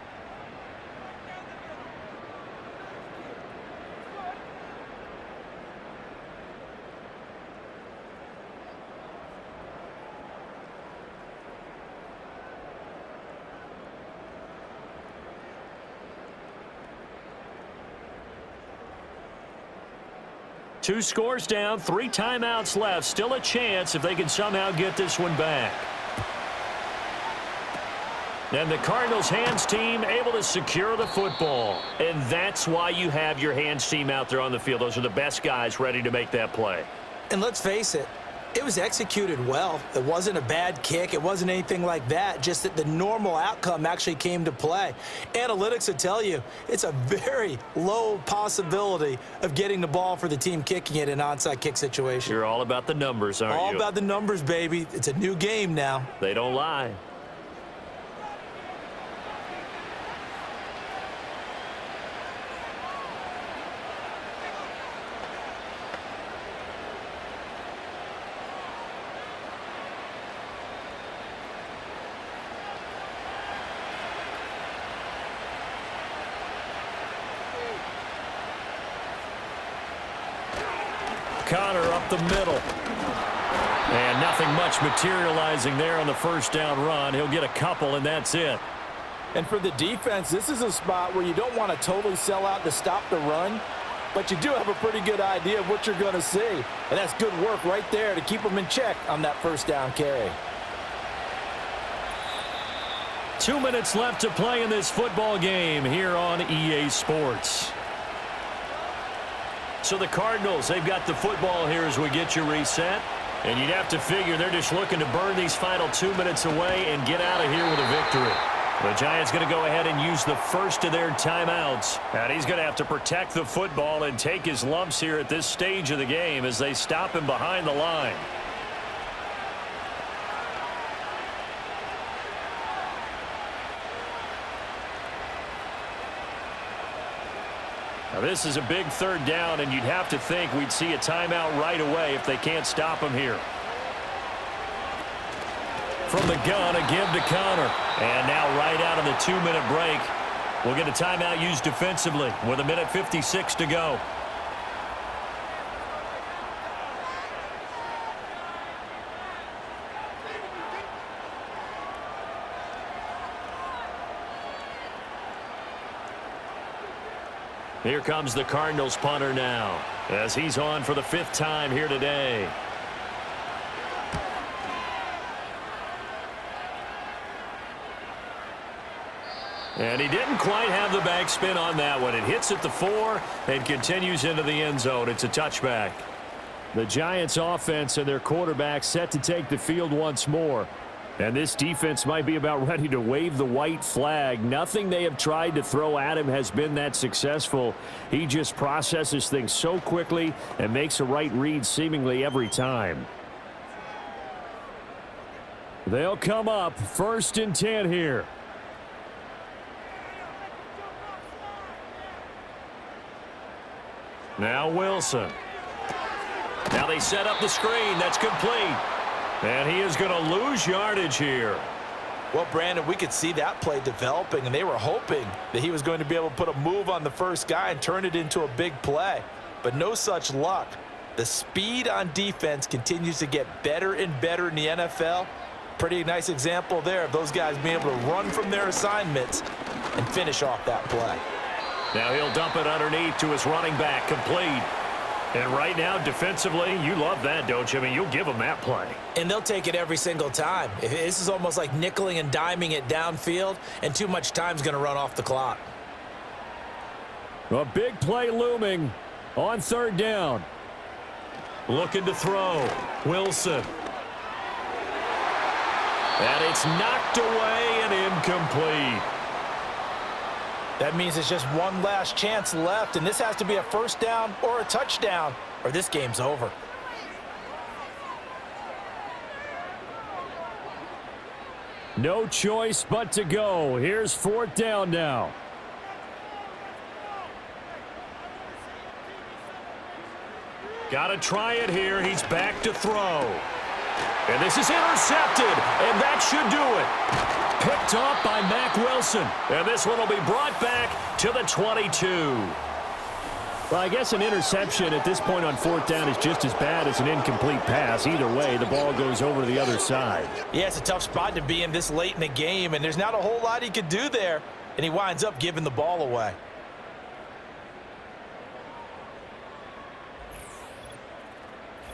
Two scores down, 3 timeouts left. Still a chance if they can somehow get this one back. And the Cardinals hands team able to secure the football. And that's why you have your hands team out there on the field. Those are the best guys ready to make that play. And let's face it, it was executed well. It wasn't a bad kick. It wasn't anything like that. Just that the normal outcome actually came to play. Analytics would tell you it's a very low possibility of getting the ball for the team kicking it in an onside kick situation. You're all about the numbers, aren't you? All about the numbers, baby. It's a new game now. They don't lie. Connor up the middle. And nothing much materializing there on the first down run. He'll get a couple, and that's it. And for the defense, this is a spot where you don't want to totally sell out to stop the run, but you do have a pretty good idea of what you're going to see. And that's good work right there to keep them in check on that first down carry. 2 minutes left to play in this football game here on EA Sports. So the Cardinals, they've got the football here as we get you reset. And you'd have to figure they're just looking to burn these final 2 minutes away and get out of here with a victory. The Giants going to go ahead and use the first of their timeouts. And he's going to have to protect the football and take his lumps here at this stage of the game as they stop him behind the line. Now this is a big third down, and you'd have to think we'd see a timeout right away if they can't stop him here. From the gun, a give to Connor. And now right out of the 2-minute break, we'll get a timeout used defensively with 1:56 to go. Here comes the Cardinals punter now as he's on for the 5th time here today. And he didn't quite have the backspin on that one. It hits at the 4 and continues into the end zone. It's a touchback. The Giants offense and their quarterback set to take the field once more. And this defense might be about ready to wave the white flag. Nothing they have tried to throw at him has been that successful. He just processes things so quickly and makes a right read seemingly every time. They'll come up 1st and 10 here. Now Wilson. Now they set up the screen. That's complete. And he is going to lose yardage here. Well, Brandon, we could see that play developing, and they were hoping that he was going to be able to put a move on the first guy and turn it into a big play. But no such luck. The speed on defense continues to get better and better in the NFL. Pretty nice example there of those guys being able to run from their assignments and finish off that play. Now he'll dump it underneath to his running back, complete. And right now, defensively, you love that, don't you? I mean, you'll give them that play. And they'll take it every single time. This is almost like nickeling and diming it downfield, and too much time's going to run off the clock. A big play looming on 3rd down. Looking to throw. Wilson. And it's knocked away and incomplete. That means there's just one last chance left, and this has to be a first down or a touchdown, or this game's over. No choice but to go. Here's 4th down now. Got to try it here. He's back to throw. And this is intercepted, and that should do it. Picked off by Mack Wilson. And this one will be brought back to the 22. Well, I guess an interception at this point on 4th down is just as bad as an incomplete pass. Either way, the ball goes over to the other side. Yeah, it's a tough spot to be in this late in the game, and there's not a whole lot he could do there, and he winds up giving the ball away.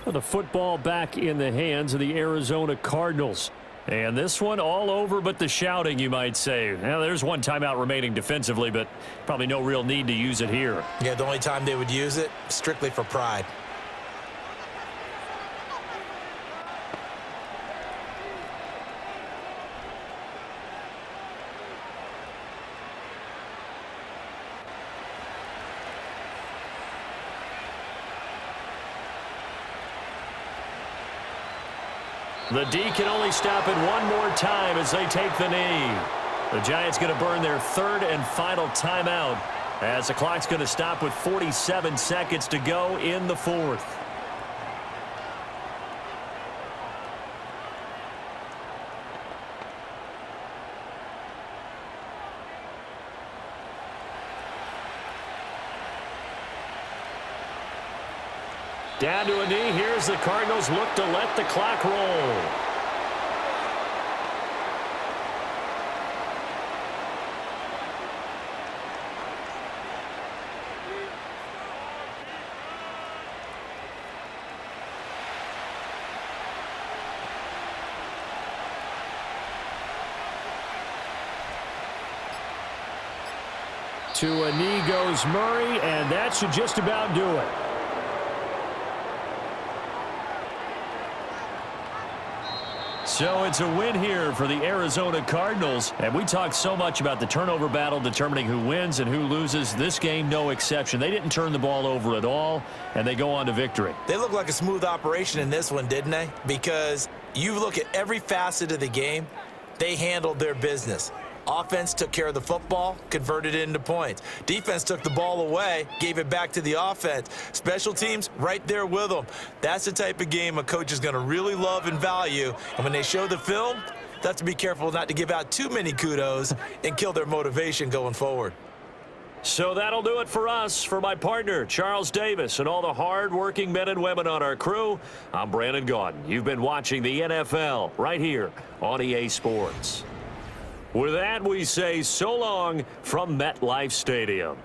The football back in the hands of the Arizona Cardinals. And this one all over but the shouting, you might say. Now, there's one timeout remaining defensively, but probably no real need to use it here. Yeah, the only time they would use it, strictly for pride. The D can only stop it one more time as they take the knee. The Giants going to burn their 3rd and final timeout as the clock's going to stop with 47 seconds to go in the 4th. Down to a knee. Here's the Cardinals look to let the clock roll. To a knee goes Murray, and that should just about do it. So it's a win here for the Arizona Cardinals. And we talked so much about the turnover battle determining who wins and who loses. This game, no exception. They didn't turn the ball over at all, and they go on to victory. They look like a smooth operation in this one, didn't they? Because you look at every facet of the game, they handled their business. Offense took care of the football, converted it into points. Defense took the ball away, gave it back to the offense. Special teams right there with them. That's the type of game a coach is going to really love and value. And when they show the film, they have to be careful not to give out too many kudos and kill their motivation going forward. So that'll do it for us. For my partner, Charles Davis, and all the hard-working men and women on our crew, I'm Brandon Gaudin. You've been watching the NFL right here on EA Sports. With that, we say so long from MetLife Stadium.